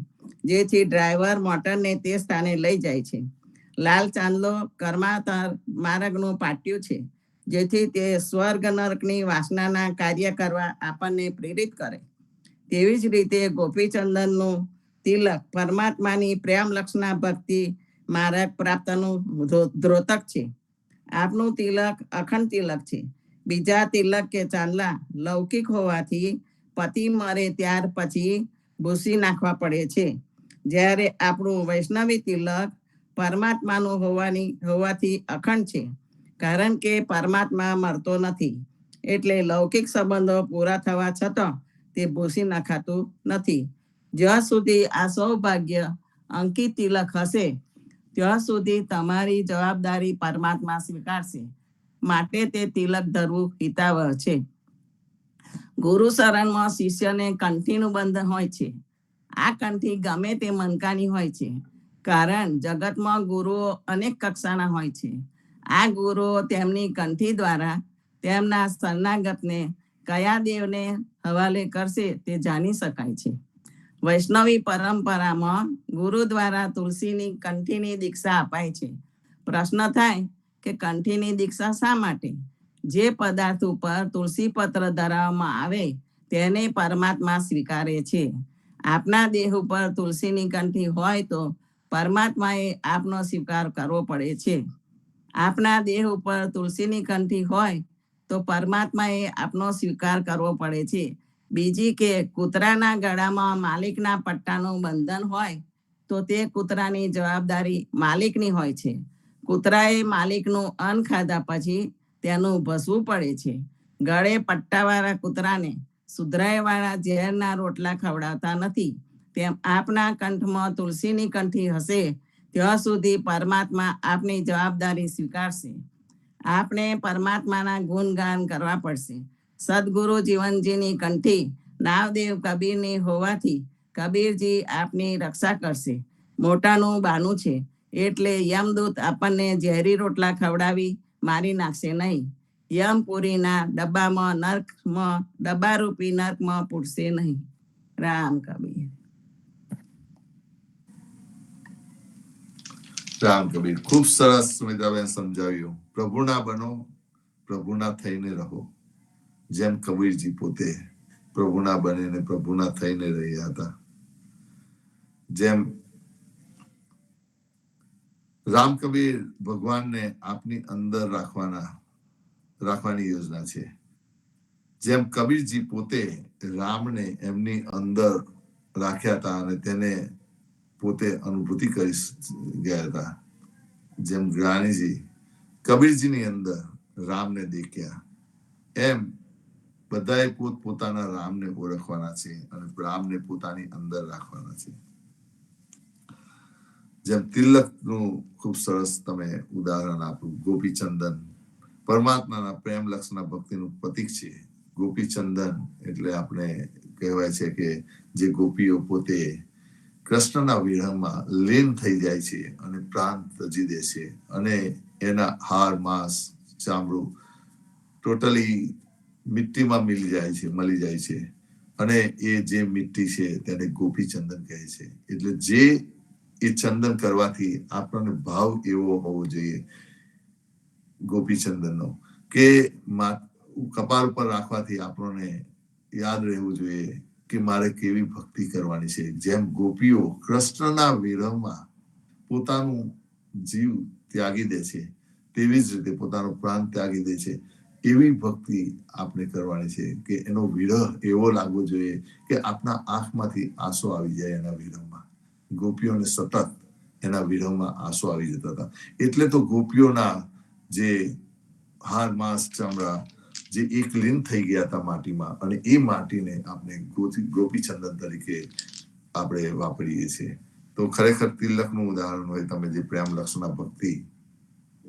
જેથી ડ્રાઈવર મોટરને તે સ્થાને લઈ જાય છે. લાલ ચાંદલો કર્માતર માર્ગનું પાટિયું છે જેથી તે સ્વર્ગ નરકની વાસનાના કાર્ય કરવા આપણને પ્રેરિત કરે. તેવી જ રીતે ગોપીચંદનનું તિલક પરમાત્માની પ્રેમ લક્ષના ભક્તિ માર્ગ પ્રાપ્તનું દ્યોતક છે. આપનું તિલક અખંડ તિલક છે. બીજા તિલક કે ચાંદલા લૌકિક હોવાથી પતિ મરે ત્યાર પછી ભૂસી નાખવા પડે છે. જ્યારે આપણું વૈષ્ણવી તિલક પરમાત્માનું હોવાથી અખંડ છે, કારણ કે પરમાત્મા મરતો નથી, એટલે લૌકિક સંબંધો પૂરા થવા છતાં તે ભૂસી નાખાતું નથી. જ્યાં સુધી આ સૌભાગ્ય અંકિત તિલક હશે ત્યાં સુધી તમારી જવાબદારી પરમાત્મા સ્વીકારશે, માટે તે તિલક ધરવું હિતાવહ છે. ગુરુ શરણમાં શિષ્યને કંઠીનું બંધન હોય છે. આ કંઠી ગમે તે મનકાની હોય છે, કારણ જગતમાં ગુરુઓ અનેક કક્ષાના હોય છે. આ ગુરુઓ તેમની કંઠી દ્વારા તેમના શરણાગતને કયા દેવને હવાલે કરશે તે જાણી શકાય છે. વૈષ્ણવી પરંપરામાં ગુરુ દ્વારા તુલસીની કંઠીની દીક્ષા અપાય છે. પ્રશ્ન થાય કે કંઠીની દીક્ષા શા માટે? જે પદાર્થ ઉપર તુલસી પત્ર ધરાવવામાં આવે તેને પરમાત્મા સ્વીકારે છે. આપના દેહ ઉપર તુલસીની કંઠી હોય તો પરમાત્માએ આપનો સ્વીકાર કરવો પડે છે. આપના દેહ ઉપર તુલસીની કંઠી હોય તો પરમાત્માએ આપનો સ્વીકાર કરવો પડે છે. બીજી કે કૂતરાના ગળામાં માલિકના પટ્ટાનું બંધન હોય તો તે કૂતરાની જવાબદારી માલિકની હોય છે. કૂતરાએ માલિકનું અન્ન ખાધા પછી તેનું ભસવું પડે છે. ગળે પટ્ટાવાળા કૂતરાને સુધરાઈવાળા ઝેરના રોટલા ખવડાવતા નથી. તેમ આપના કંઠમાં તુલસીની કંઠી હશે ત્યાં સુધી પરમાત્મા આપની જવાબદારી સ્વીકારશે. આપણે પરમાત્માના ગુણગાન કરવા પડશે. સદગુરુ જીવનજીની કંઠી નામદેવ કબીરની હોવાથી કબીરજી આપની રક્ષા કરશે. મોટાનું બાનું છે એટલે યમદૂત આપણને ઝેરી રોટલા ખવડાવી મારી નાખશે નહીં. યમપુરીના ડબ્બામાં ડબ્બારૂપી નર્કમાં પૂરશે નહીં. રામ કબીર. રામ કબીર. ખૂબ સરસ સુમિત્રાબેન સમજાવ્યું. પ્રભુના બનો, પ્રભુના થઈને રહો. જેમ કબીરજી પોતે પ્રભુના બનીને પ્રભુના થઈને રહ્યા હતા, જેમ રામ કબીર ભગવાનને આપની અંદર રાખવાની યોજના છે. જેમ કબીરજી પોતે રામને એમની અંદર રાખ્યા હતા અને તેને પોતે અનુભૂતિ કરી ગયા હતા, જેમ જ્ઞાનીજી કબીરજીની અંદર રામને દેખ્યા, એમ બધાએ પોતાના રામને ઓળખવાના છે અને રામને પોતાની અંદર રાખવાના છે. જેમ તિલકનું ખૂબ સરસ તમે ઉદાહરણ આપ્યું. ગોપીચંદન પરમાત્માના પ્રેમ લક્ષના ભક્તિનું પ્રતીક છે. ગોપીચંદન એટલે આપણે કહેવાય છે કે જે ગોપીઓ પોતે કૃષ્ણના વિરહમાં લીન થઈ જાય છે અને પ્રાણ ત્યજી દે છે અને એના હાર, માંસ, ચામડું ટોટલી મિટ્ટીમાં મળી જાય છે અને એ જે મિટ્ટી છે તેને ગોપીચંદન કહે છે. એટલે જે એ ચંદન કરવાથી આપણને ભાવ એવો હોવો જોઈએ ગોપીચંદનનો કે કપાળ ઉપર રાખવાથી આપણને યાદ રહેવું જોઈએ કે મારે કેવી ભક્તિ કરવાની છે. જેમ ગોપીઓ કૃષ્ણના વિરહમાં પોતાનું જીવ ત્યાગી દે છે તેવી જ રીતે પોતાનો પ્રાણ ત્યાગી દે છે. એવી ભક્તિ આપણે કરવાની છે કે એનો વિરહ એવો લાગવો જોઈએ કે આપના આંખમાંથી આંસુ આવી જાય એના વિરહમાં. ગોપીઓને સતત એના વિરહમાં આંસુ આવી જતા હતા. એટલે તો ગોપીઓના જે હાર, માંસ, ચામડા જે એક લીન થઈ ગયા હતા માટીમાં, અને એ માટીને આપણે ગોપીચંદન તરીકે આપણે વાપરીએ છીએ. તો ખરેખર તિલકનું ઉદાહરણ હોય તમે જે પ્રેમ લક્ષના ભક્તિ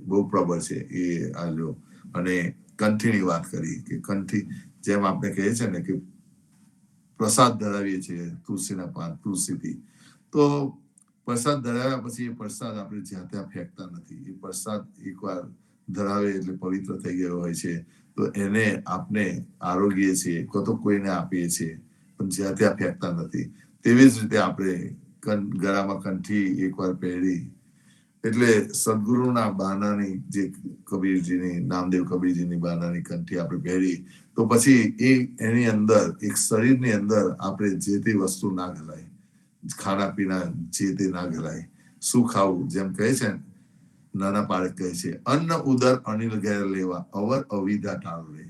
બહુ પ્રબળ છે એ આ લો. અને કંઠીની વાત કરી કે કંઠી જેમ આપણે કહીએ છીએ ને કે પ્રસાદ ધરાવીએ છીએ તુલસીના પાન તુલસીથી, તો પ્રસાદ ધરાવ્યા પછી એ પ્રસાદ આપણે જ્યાં ત્યાં ફેંકતા નથી. એ પ્રસાદ એકવાર ધરાવે એટલે પવિત્ર થઈ ગયો હોય છે, તો એને આપણે આરોગ્ય છીએ તો કોઈને આપીએ છીએ, પણ જ્યાં ત્યાં ફેંકતા નથી. તેવી જ રીતે આપણે ગળામાં કંઠી એકવાર પહેરી એટલે સદગુરુના બાનાની જે કબીરજીની નામદેવ કબીરજીની બાનાની કંઠી આપણે પહેરી, તો પછી એની અંદર એક શરીરની અંદર આપણે જે તે વસ્તુ ના ગલાય, ખાના પીના જે તે ના ગલાય. શું ખાવું, જેમ કહે છે નાના બાળક કહે છે, અન્ન ઉદર અનિલ ઘેર લેવા અવર અવિધા ટાળવે.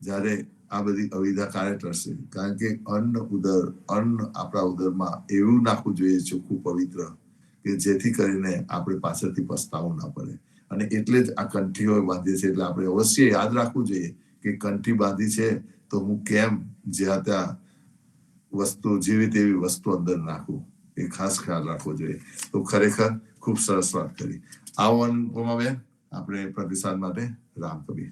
જ્યારે આ બધી અવિધા કારે ટળશે? કારણ કે અન્ન આપણા ઉદરમાં એવું નાખવું જોઈએ ચોખ્ખું પવિત્ર, કે જેથી કરીને આપણે પાછળથી પસ્તાવું ના પડે. અને એટલે જ આ કંઠીઓ બાંધીએ છીએ. એટલે આપણે અવશ્ય યાદ રાખવું જોઈએ કે કંઠી બાંધી છે તો હું કેમ જ્યાં ત્યાં વસ્તુ જેવી તેવી વસ્તુ અંદર નાખવું, એ ખાસ ખ્યાલ રાખવો જોઈએ. તો ખરેખર ખૂબ સરસ વાત કરી. આવો અનુપમાબેન, આપણે પ્રતિસાદ માટે રામ કબીર.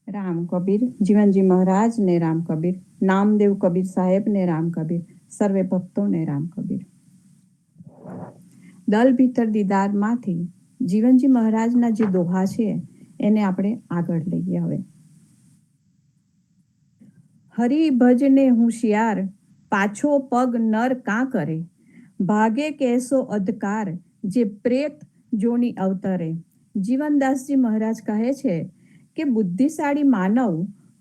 રામ કબીર, જીવનજી મહારાજ ને રામ કબીર, નામદેવ કબીર સાહેબ ને રામ કબીર, સર્વે ભક્તો ને રામ કબીર. દલ ભીતર દીદારમાંથી જીવનજી મહારાજના જે દોહા છે એને આપણે આગળ લઈએ. હવે હરિ ભજને હોશિયાર, પાછો પગ નર કાં કરે, ભાગે કેસો અધકાર, જે પ્રેત જોની અવતરે. જીવનદાસજી મહારાજ કહે છે કે બુદ્ધિશાળી માનવ,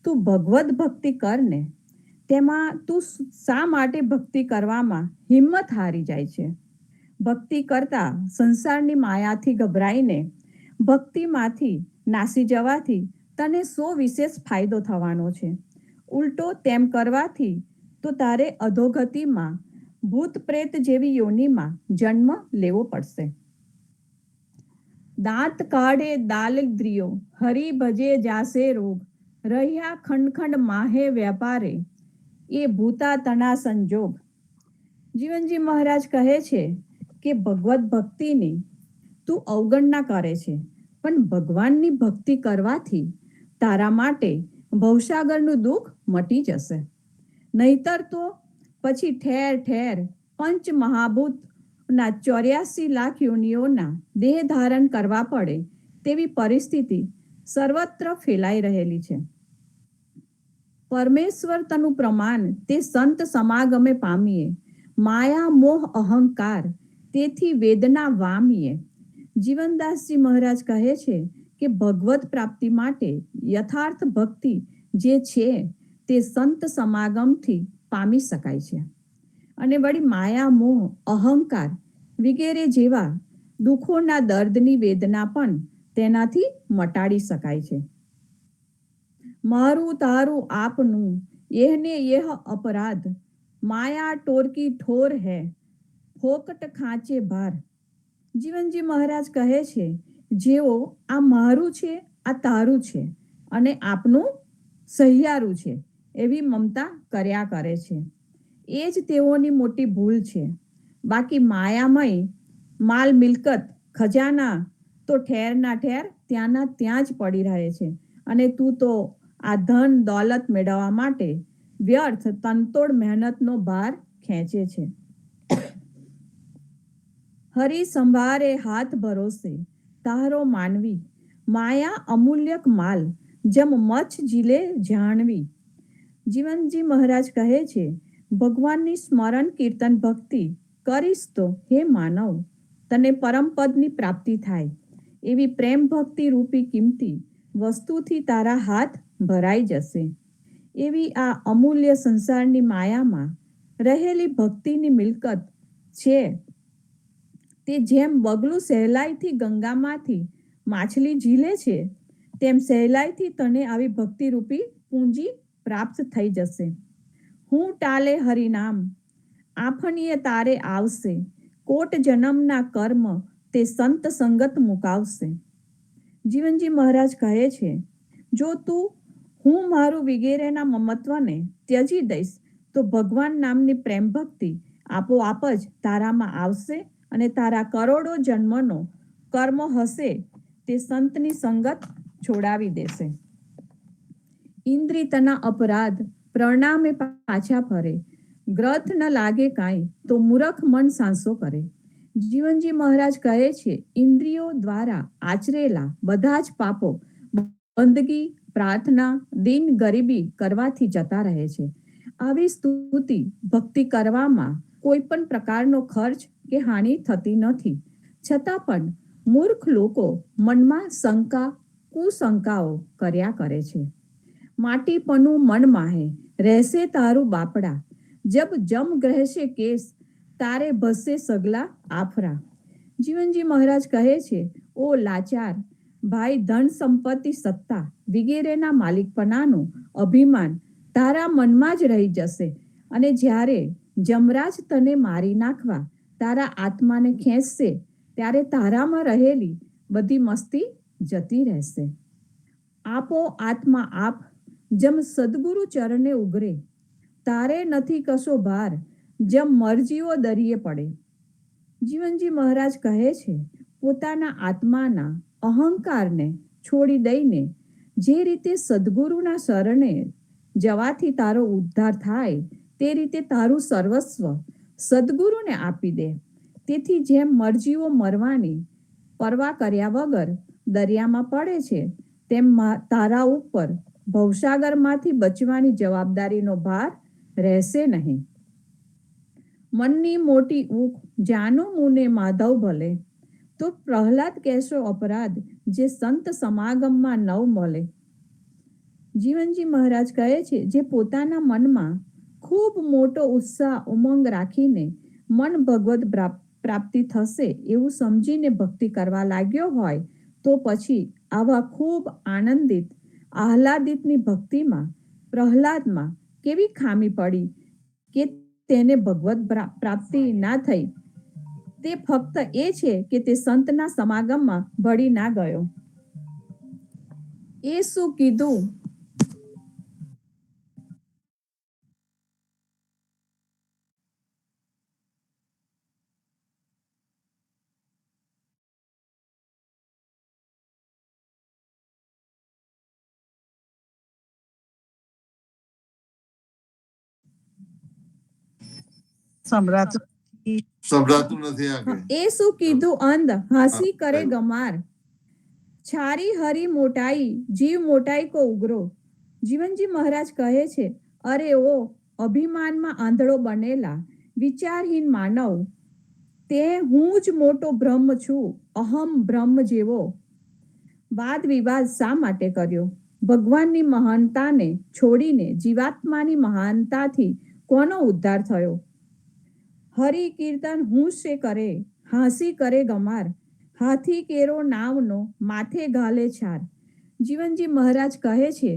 તું ભગવદ ભક્તિ કરને, તેમાં તું શા માટે ભક્તિ કરવામાં હિંમત હારી જાય છે? ભક્તિ કરતા સંસારની માયાથી ગભરાઈને ભક્તિમાંથી નાસી જવાથી તને શો વિશેષ ફાયદો થવાનો છે? ઉલટો તેમ કરવાથી તો તારે અધોગતિમાં ભૂત પ્રેત જેવી યોનિમાં જન્મ લેવો પડશે. દાંત કાઢે દાલિદ્ર્યો, હરી ભજે જાસે રોગ, રહ્યા ખંડ ખંડ માહે વ્યાપારે, એ ભૂતા તના સંજોગ. જીવનજી મહારાજ કહે છે કે ભગવત ભક્તિની તું અવગણના કરે છે, પણ ભગવાનની ભક્તિ કરવાથી તારા માટે ભવસાગરનું દુઃખ મટી જશે. નહીતર તો પછી ઠેર ઠેર પંચ મહાભૂતના 84 લાખ યોનિઓના દેહ ધારણ કરવા પડે તેવી પરિસ્થિતિ સર્વત્ર ફેલાઈ રહેલી છે. પરમેશ્વર તનું પ્રમાણ તે સંત સમાગમે પામીએ, માયા મોહ અહંકાર તેથી વેદના વામીએ. જીવનદાસજી મહારાજ કહે છે કે ભગવત પ્રાપ્તિ માટે યથાર્થ ભક્તિ જે છે તે સંત સમાગમથી પામી શકાય છે. અને વળી માયા મોહ અહંકાર વગેરે જેવા દુઃખોના દર્દની વેદના પણ તેનાથી મટાડી શકાય છે. મારું તારું આપનું યહને યહ અપરાધ, માયા ટોરકી ઠોર હૈ, ફોકટ ખાંચે ભાર. જીવનજી મહારાજ કહે છે જેઓ આ મારું છે, આ તારું છે અને આપનું સહિયારું છે એવી મમતા કર્યા કરે છે, એ જ તેઓની મોટી ભૂલ છે. બાકી માયામય માલ મિલકત ખજાના તો ઠેરના ઠેર ત્યાંના ત્યાં જ પડી રહે છે, અને તું તો આ ધન દોલત મેળવવા માટે વ્યર્થ તનતોડ મહેનતનો ભાર ખેંચે છે. હરી સંભારે હાથ ભરોસે તારો માનવી, માયા અમૂલ્યક માલ જમ મચ્છ જીલે જાણવી. જીવનજી મહારાજ કહે છે ભગવાનની સ્મરણ કીર્તન ભક્તિ કરીશ તો હે માનવ તને પરમપદની પ્રાપ્તિ થાય. એવી પ્રેમ ભક્તિ રૂપી કિંમતી વસ્તુથી તારા હાથ ભરાઈ જશે. એવી આ અમૂલ્ય સંસારની માયામાં રહેલી ભક્તિની મિલકત છે તે જેમ બગલું સહેલાઈથી ગંગામાંથી માછલી ઝીલે છે, તેમ સહેલાઈથી તને આવી ભક્તિરૂપી પૂંજી પ્રાપ્ત થઈ જશે. હું ટાલે હરિનામ, આફણીએ તારે આવશે, કોટ જન્મના કર્મ તે સંત સંગત મુકાવશે. જીવનજી મહારાજ કહે છે જો તું હું મારું વગેરેના મમત્વને ત્યજી દઈશ તો ભગવાન નામની પ્રેમ ભક્તિ આપોઆપ જ તારામાં આવશે અને તારા કરોડો જન્મનો કર્મ હશે તે સંતની સંગત છોડાવી દેશે. ઇન્દ્રિતના અપરાધ પ્રણામે પાછા ફરે, ગ્રથ ન લાગે કાંઈ તો મૂરખ મન સાંસો કરે. જીવનજી મહારાજ કહે છે, ઇન્દ્રિયો દ્વારા આચરેલા બધા જ પાપો બંદગી, પ્રાર્થના, દિન ગરીબી કરવાથી જતા રહે છે. આવી સ્તુતિ ભક્તિ કરવામાં કોઈ પણ પ્રકારનો ખર્ચ કે હાનિ થતી નથી. છતાં પણ મૂર્ખ લોકો મનમાં શંકા, કુશંકાઓ કર્યા કરે છે. માટીપણું મન માહે, રહેશે તારું બાપડા, જબ જમ ગ્રહશે કેસ, તારે ભસે સગલા આફરા. જીવનજી મહારાજ કહે છે, ઓ લાચાર ભાઈ, ધન સંપત્તિ, સત્તા વગેરેના માલિકપણાનું અભિમાન તારા મનમાં જ રહી જશે અને જ્યારે જમરાજ તને મારી નાખવા તારા આત્માને ખેંચશે ત્યારે તારામાં રહેલી બધી મસ્તી જતી રહેશે. આપો આત્મા આપ, જમ સદગુરુ ચરણે ઉગરે, તારે નથી કશો ભાર, જમ મરજીઓ દરિયે પડે. જીવનજી મહારાજ કહે છે, પોતાના આત્માના અહંકારને છોડી દઈને જે રીતે સદગુરુના શરણે જવાથી તારો ઉદ્ધાર થાય તે રીતે તારું સર્વસ્વ સદગુરુને આપી દે. તેથી જેમ મરજીઓ મરવાની પરવા કર્યા વગર દરિયામાં પડે છે તેમ તારા ઉપર ભવસાગરમાંથી બચવાની જવાબદારીનો ભાર રહેશે નહીં. મનની મોટી ઊખ જાનો મુને માધવ ભલે, તો પ્રહલાદ કહેશો અપરાધ જે સંત સમાગમમાં નવ મળે. જીવનજી મહારાજ કહે છે, જે પોતાના મનમાં ખૂબ મોટો ઉત્સાહ ઉમંગ રાખીને મન ભગવત પ્રાપ્તિ થશે એવું સમજીને ભક્તિ કરવા લાગ્યો હોય તો પછી આવા ખૂબ આનંદિત આહલાદિતની ભક્તિમાં પ્રહલાદમાં કેવી ખામી પડી કે તેને ભગવત પ્રાપ્તિ ના થઈ. તે ફક્ત એ છે કે તે સંતના સમાગમમાં ભળી ના ગયો. એ શું કીધું? સંભળાતું નથી આગળ. એ શું કીધું અંધ, હસી કરે ગમાર, છારી હરી મોટાઈ, જીવ મોટાઈ કો ઉગરો. જીવનજી મહારાજ કહે છે, અરે ઓ અભિમાનમાં આંધળો બનેલા વિચારહીન માનવ, તે હું જ મોટો બ્રહ્મ છું, અહમ બ્રહ્મ જેવો વાદ વિવાદ શા માટે કર્યો? ભગવાનની મહાનતાને છોડીને જીવાત્માની મહાનતાથી કોનો ઉદ્ધાર થયો? હરિ કીર્તન હું શે કરે, હાંસી કરે ગમાર, હાથી કેરો નામનો માથે ગાલે છાર. જીવનજી મહારાજ કહે છે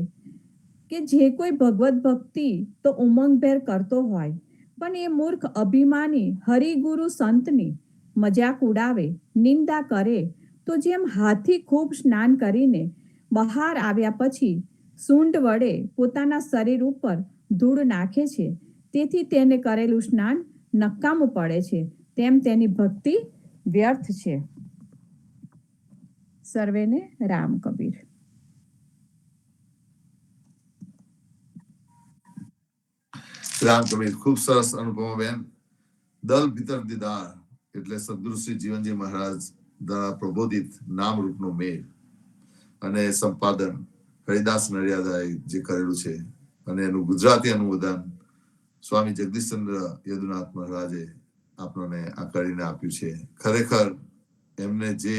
કે જે કોઈ ભગવત ભક્તિ તો ઉમંગભેર કરતો હોય પણ એ મૂર્ખ અભિમાની હરિગુરુ સંતની મજાક ઉડાવે, નિંદા કરે તો જેમ હાથી ખૂબ સ્નાન કરીને બહાર આવ્યા પછી સૂંઢ વડે પોતાના શરીર ઉપર ધૂળ નાખે છે, તેથી તેને કરેલું સ્નાન નકામું પડે છે, તેમ તેની ભક્તિ વ્યર્થ છે. સર્વેને રામ કબીર. રામ કબીર. ખૂબ સરસ અનુભવ બેન. દલ ભીતર દીદાર એટલે સદગુરુ શ્રી જીવનજી મહારાજ દ્વારા પ્રબોધિત નામ રૂપનો મેળ અને સંપાદન હરિદાસ નડિયાદાએ જે કરેલું છે અને એનું ગુજરાતી અનુવાદન સ્વામી જગદીશચંદ્ર યદુનાથ મહારાજે આપણને આ કરીને આપ્યું છે. ખરેખર એમને જે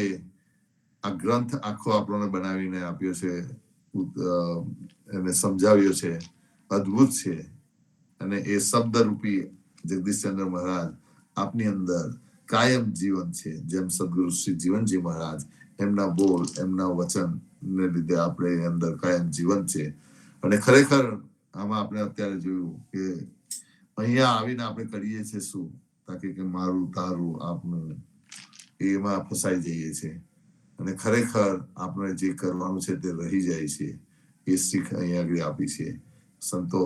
આ ગ્રંથ આખો આપણને બનાવીને આપ્યો છે, એને સમજાવ્યો છે, અદ્ભુત છે. અને એ શબ્દરૂપી જગદીશચંદ્ર મહારાજ આપની અંદર કાયમ જીવન છે. જેમ સદગુરુ શ્રી જીવનજી મહારાજ એમના બોલ, એમના વચન ને લીધે આપણે અંદર કાયમ જીવન છે. અને ખરેખર આમાં આપણે અત્યારે જોયું કે અહીંયા આવીને આપણે કરીએ છીએ શું, તાકે કે મારું તારું આપનું, એમાં ફસાઈ જઈએ છીએ. અને ખરેખર આપણે જે કરવાનું છે તે રહી જાય છે. એ શીખ અહીંયા આગળ આપી છે. સંતો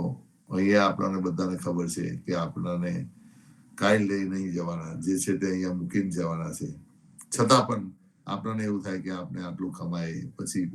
અહીંયા આપણને બધાને ખબર છે કે આપણને કાંઈ લઈ નહીં જવાના, જે છે તે અહીંયા મૂકીને જવાના છે. છતાં પણ આપણને એવું થાય કે આપણે આટલું કમાઈએ, પછી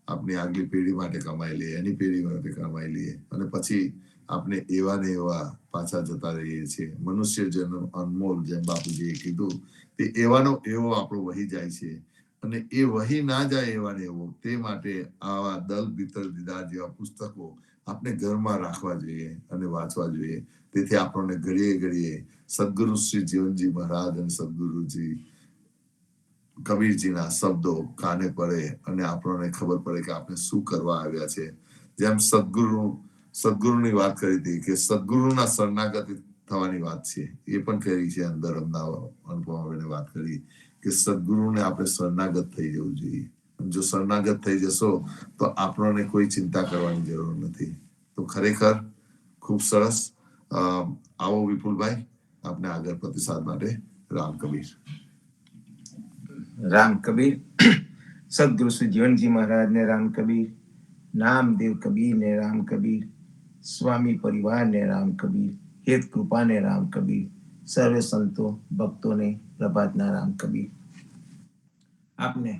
આપણી આગલી પેઢી માટે કમાઈ લઈએ, એની પેઢી માટે કમાઈ લઈએ, અને પછી આપણે એવા ને એવા પાછા જતા રહીએ છીએ. મનુષ્ય જન્મ અનમોલ, જેમ બાપુજીએ કીધું, તે એવાનો એવો આપણો વહી જાય છે. અને એ વહી ના જાય એવા ને એવો, તે માટે આવા દલ ભીતર દીદાર જેવા પુસ્તકો આપણે ઘરમાં રાખવા જોઈએ અને વાંચવા જોઈએ. તેથી આપણને ઘડીએ ઘડીએ સદગુરુ શ્રી જીવનજી મહારાજ અને સદગુરુજી કબીરજીના શબ્દો કાને પડે અને આપણને ખબર પડે કે આપણે શું કરવા આવ્યા છે. જેમ સદગુરુની વાત કરી હતી કે સદગુરુના શરણાગત થવાની વાત છે, એ પણ કરી છે. અંદર અનુપમાબેને વાત કરી કે સદગુરુને આપણે શરણાગત થઈ જવું જોઈએ. જો શરણાગત થઈ જશો તો આપણને કોઈ ચિંતા કરવાની જરૂર નથી. તો ખરેખર ખૂબ સરસ. આવો વિપુલભાઈ, આપને આગળ પ્રતિસાદ માટે. રામ કબીર. રામ કબીર. સદગુરુ શ્રી જીવનજી મહારાજ ને રામ કબીર, નામદેવ કબીર ને રામ કબીર, સ્વામી પરિવાર ને રામ કબીર, હેત કૃપા ને રામ કબીર, સર્વે સંતો ભક્તોને પ્રભાતના રામ કબીર. આપને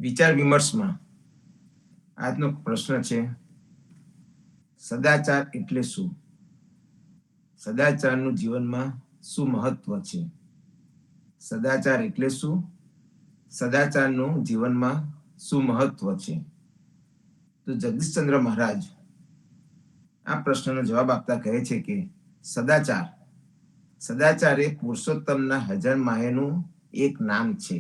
વિચાર વિમર્શમાં આજનો પ્રશ્ન છે, સદાચાર એટલે શું? સદાચારનું જીવનમાં શું મહત્વ છે? સદાચાર એટલે શું? સદાચારનું જીવનમાં શું મહત્વ છે? તો જગદીશચંદ્ર મહારાજ આ પ્રશ્નનો જવાબ આપતા કહે છે કે સદાચાર એ પુરુષોત્તમના હજાર માહેનું એક નામ છે.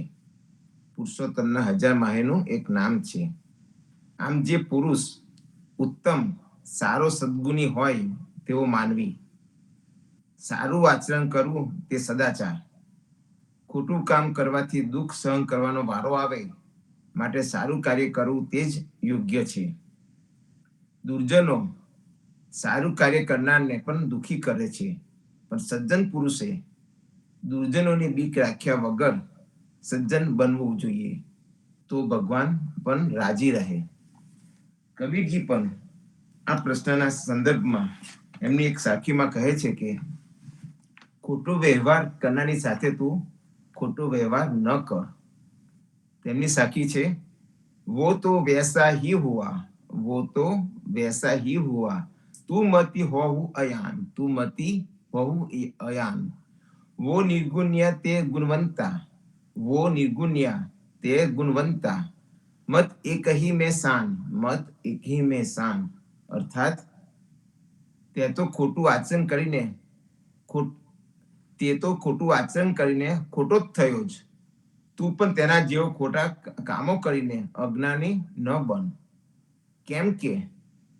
પુરુષોત્તમના હજાર માહેનું એક નામ છે. આમ જે પુરુષ ઉત્તમ સારો સદગુણી હોય તેવો માનવી, સારું આચરણ કરવું તે સદાચાર. ખોટું કામ કરવાથી દુઃખ સહન કરવાનો વારો આવે, માટે સારું કાર્ય કરવું તે જ યોગ્ય છે. દુર્જનો સારું કાર્ય કરનારને પણ દુઃખી કરે છે, પણ સજ્જન પુરુષે દુર્જનોની બીક રાખ્યા વગર સજ્જન બનવું જોઈએ, તો ભગવાન પણ રાજી રહે. કબીરજી પણ આ પ્રશ્નના સંદર્ભમાં એમની એક સાખીમાં કહે છે કે ખોટો વ્યવહાર કરનારની સાથે તું ખોટો વ્યવહાર ન કર. તેમની સાખી છે, વો તો વૈસા હી હુઆ, વો તો વૈસા હી હુઆ, તું મતી હોવું અયાન, તું મતી હોવું અયાન. वो निर्गुण्य ते गुणवंता, वो निर्गुण्य ते गुणवंता, मत एक ही में शान, मत एक ही में शान. अर्थात તે તો ખોટું આચરણ કરીને ખોટો જ થયો જ. તું પણ તેના જેવો ખોટા કામો કરીને અજ્ઞાની ન બન, કેમ કે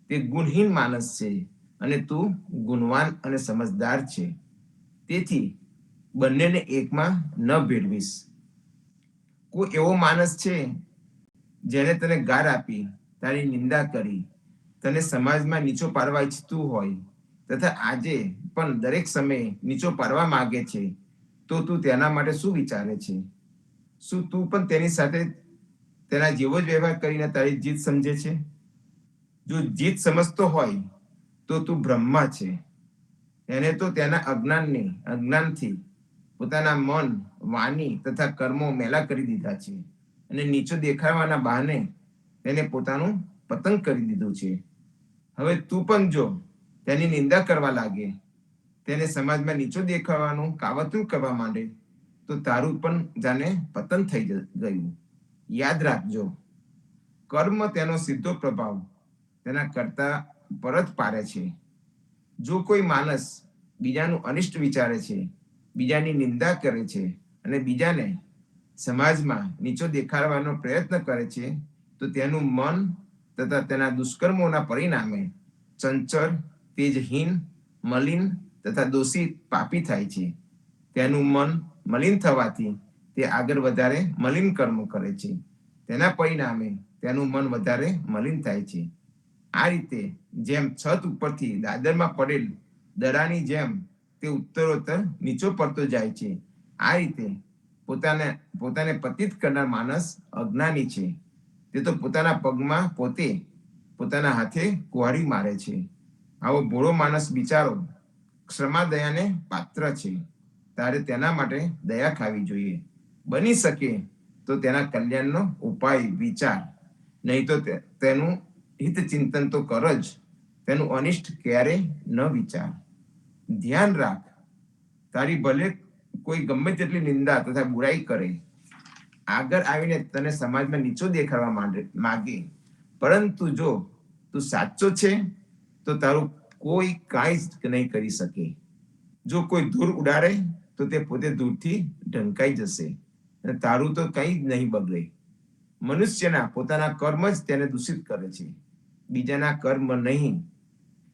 તે ગુણહીન માણસ છે અને તું ગુણવાન અને સમજદાર છે. તેથી બંનેને એકમાં ન ભેળવીશ. કોઈ એવો માણસ છે જેને તને ગાર આપી, તારી નિંદા કરી, તને સમાજમાં નીચો પાડવા ઈચ્છતું હોય તથા આજે પણ દરેક સમયે નીચો પાડવા માંગે છે, તો તું તેના માટે શું વિચારે છે? શું તું પણ તેની સાથે તેના જેવો જ વ્યવહાર કરીને તારી જીત સમજે છે? જો જીત સમજતો હોય તો તું બ્રહ્મા છે. એને તો તેના અજ્ઞાનથી પોતાના મન, વાણી તથા કર્મો મેલા કરી દીધા છે અને નીચો દેખાડવાના બહાને તેને પોતાનું પતંગ કરી દીધું છે. હવે તું પણ જો તેની નિંદા કરવા લાગે, તેને સમાજમાં નીચો દેખાવાનું કાવતરું કરવા માંડે, તો તારું પણ જાણે પતન થઈ ગયું. યાદ રાખજો, કર્મ તેનો સીધો પ્રભાવ તેના કરતા પર જ પાડે છે. જો કોઈ માણસ બીજાનું અનિષ્ટ વિચારે છે, બીજાની નિંદા કરે છે અને બીજાને સમાજમાં નીચો દેખાડવાનો પ્રયત્ન કરે છે, તો તેનું મન તથા તેના દુષ્કર્મોના પરિણામે ચંચળ, તેજહીન, મલિન તથા દોષી પાપી થાય છે. તેનું મન મલિન થવાથી તે આગળ વધારે મલિન કર્મ કરે છે. તેના પરિણામે તેનું મન વધારે મલિન થાય છે. આ રીતે જેમ છત ઉપરથી દાદરમાં પડેલ દડાની જેમ તે ઉત્તરોત્તર નીચો પડતો જાય છે. આ રીતે પોતાને પતિત કરનાર માણસ અજ્ઞાની છે. તે તો પોતાના પગમાં પોતે પોતાના હાથે કુહાડી મારે છે. આવો ભોળો માણસ બિચારો ક્ષમા દયાને પાત્ર છે. તારે તેના માટે દયા ખાવી જોઈએ. બની શકે તો તેના કલ્યાણનો ઉપાય વિચાર, નહીં તો તેનું હિત ચિંતન તો કર જ, તેનું અનિષ્ટ ક્યારે ન વિચાર. ધ્યાન રાખ, તારી ભલે કોઈ ગમે તેટલી નિંદા તથા બુરાઈ કરે, આગળ આવીને તને સમાજમાં નીચો દેખાડવા માગે, પરંતુ જો તું સાચો છે તો તારું કોઈ કાંઈ જ નહીં કરી શકે. જો કોઈ ધૂળ ઉડાડે તો તે પોતે ધૂળથી ઢંકાઈ જશે અને તારું તો કંઈ જ નહીં બગડે. મનુષ્યના પોતાના કર્મ જ તેને દૂષિત કરે છે, બીજાના કર્મ નહીં.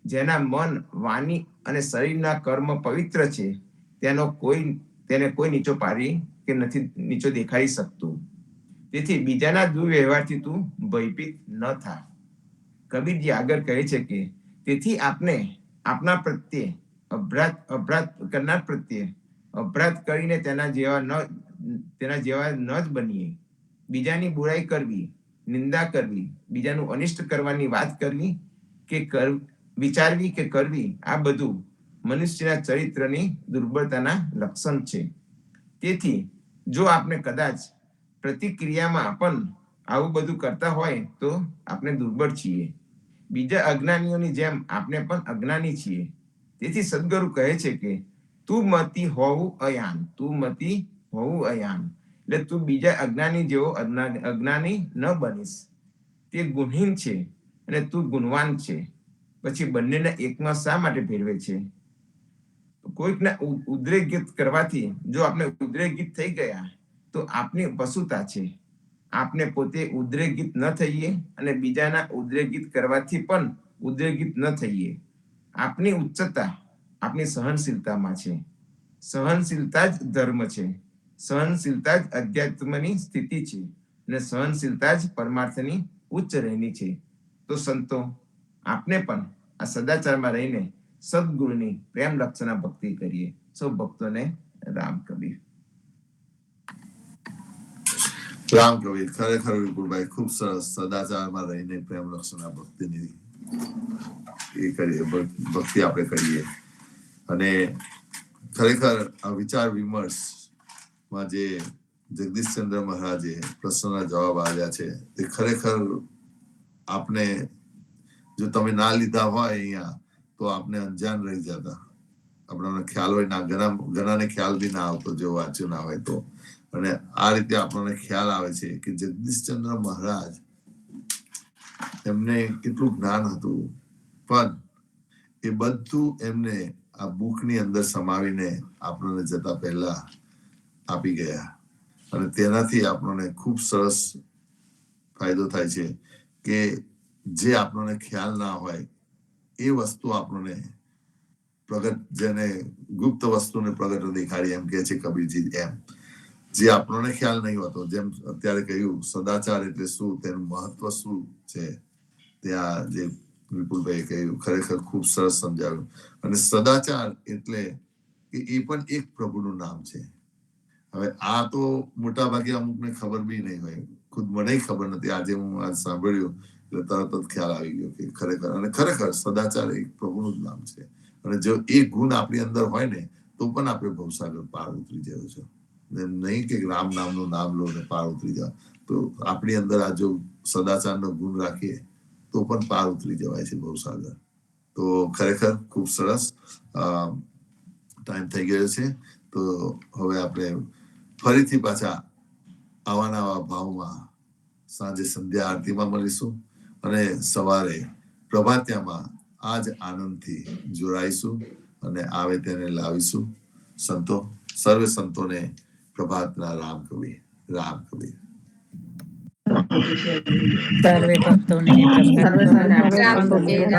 જેના મન, વાણી અને શરીરના કર્મ પવિત્ર છે તેને કોઈ નીચો પાડી કે નથી નીચો દેખાડી શકતું. તેથી બીજાના દુર્વ્યવહારથી તું ભયભીત ન થા. કબીરજી આગળ કહે છે કે તેથી આપણે આપના પ્રત્યે અપરાધ કરનાર પ્રત્યે અપરાધ કરીને તેના જેવા ન જ બનીએ. બીજાની બુરાઈ કરવી, નિંદા કરવી, બીજાનું અનિષ્ટ કરવાની વાત કરવી કે વિચારવી કે કરવી, આ બધું મનુષ્યના ચરિત્રની દુર્બળતાના લક્ષણ છે. તેથી જો આપણે કદાચ પ્રતિક્રિયામાં પણ આવું બધું કરતા હોય તો આપણે દુર્બળ છીએ. બીજા અજ્ઞાનીઓની જેમ આપણે પણ અજ્ઞાની છીએ. તેથી સદગુરુ કહે છે કે તું મતિ હોવું અયાન, તું મતિ હોવું અયાન. એટલે તું બીજા અજ્ઞાની જેવો અજ્ઞાની ન બનીશ. તે ગુણહીન છે અને તું ગુણવાન છે. પછી બંનેને એકમાં શા માટે ભેળવે છે? કોઈકને ઉદ્રેકિત કરવાથી જો આપણે ઉદ્રેકિત થઈ ગયા તો આપની પશુતા છે. આપણે પોતે ઉદ્રેકિત ન થઈએ અને બીજાના ઉદ્રેકિત કરવાથી પણ ઉદ્રેકિત ન થઈએ. આપની ઉચ્ચતા આપની સહનશીલતામાં છે. સહનશીલતા જ ધર્મ છે. સહનશીલતા જ અધ્યાત્મની સ્થિતિ છે અને સહનશીલતા જ પરમાર્થની ઉચ્ચ રહેણી છે. તો સંતો, આપણે પણ આ સદાચારમાં રહીને સદગુરુની પ્રેમ લક્ષણા ભક્તિ કરીએ. સૌ ભક્તોને રામ કબીર. રામ કબીર. ખરેખર વિપુલભાઈ ખૂબ સરસ. સદાચારમાં રહીને પ્રેમ લક્ષણા ભક્તિની એ કરીએ, ભક્તિ આપણે કરીએ. અને ખરેખર આ વિચાર વિમર્શમાં જે જગદીશચંદ્ર મહારાજે પ્રશ્નના જવાબ આપ્યા છે તે ખરેખર આપને, જો તમે ના લીધા હોય અહીંયા તો આપને અંજાન રહી જતા. આપણને ખ્યાલ હોય ના, ઘણાને ખ્યાલ બી ના આવતો જો વાંચ્યું ના હોય તો. અને આ રીતે આપણને ખ્યાલ આવે છે કે જગદીશચંદ્ર મહારાજ એમને કેટલું જ્ઞાન હતું, પણ એ બધું એમને આ બુકની અંદર સમાવીને આપણને જતા પહેલા આપી ગયા. અને તેનાથી આપણને ખૂબ સરસ ફાયદો થાય છે કે જે આપણને ખ્યાલ ના હોય એ વસ્તુ આપણને પ્રગટ, જેને ગુપ્ત વસ્તુને પ્રગટ દેખાડી એમ કે છે કબીરજી. એમ જે આપણને ખ્યાલ નહીં હોતો, જેમ અત્યારે કહ્યું સદાચાર એટલે શું, તેનું મહત્વ શું છે, ત્યાં જે વિપુલભાઈ કહ્યું ખરેખર ખૂબ સરસ સમજાવ્યું. અને સદાચાર એટલે એ પણ એક પ્રભુનું નામ છે. હવે આ તો મોટા ભાગે અમુકને ખબર બી નહીં હોય, ખુદ મને ખબર નથી. આજે હું આજ સાંભળ્યું એટલે તરત જ ખ્યાલ આવી ગયો કે ખરેખર સદાચાર એક પ્રભુનું જ નામ છે. અને જો એ ગુણ આપણી અંદર હોય ને તો પણ આપણે ભવસાગર પાર ઉતરી જાય છે. નહીં કે રામ નામનું નામ લો ને પાર ઉતરી જાવ. તો આપણી અંદર આ જો સદાચારનો ગુણ રાખીએ તો પણ પાર ઉતરી જવાય છે ભવસાગર. તો ખરેખર ખૂબ સરસ. ટાઈમ થઈ ગયો છે, તો હવે આપણે ફરીથી પાછા આવા નવા ભાવમાં સાંજે સંધ્યા આરતીમાં મળીશું અને સવારે પ્રભાત્યામાં આજ આનંદથી જોડાઈશું અને આવે તેને લાવીશું. સંતો, સર્વે સંતોને પ્રભાતના રામ કબીર. રામ કબીર. સર્વે ભક્તોને રામ કબીર.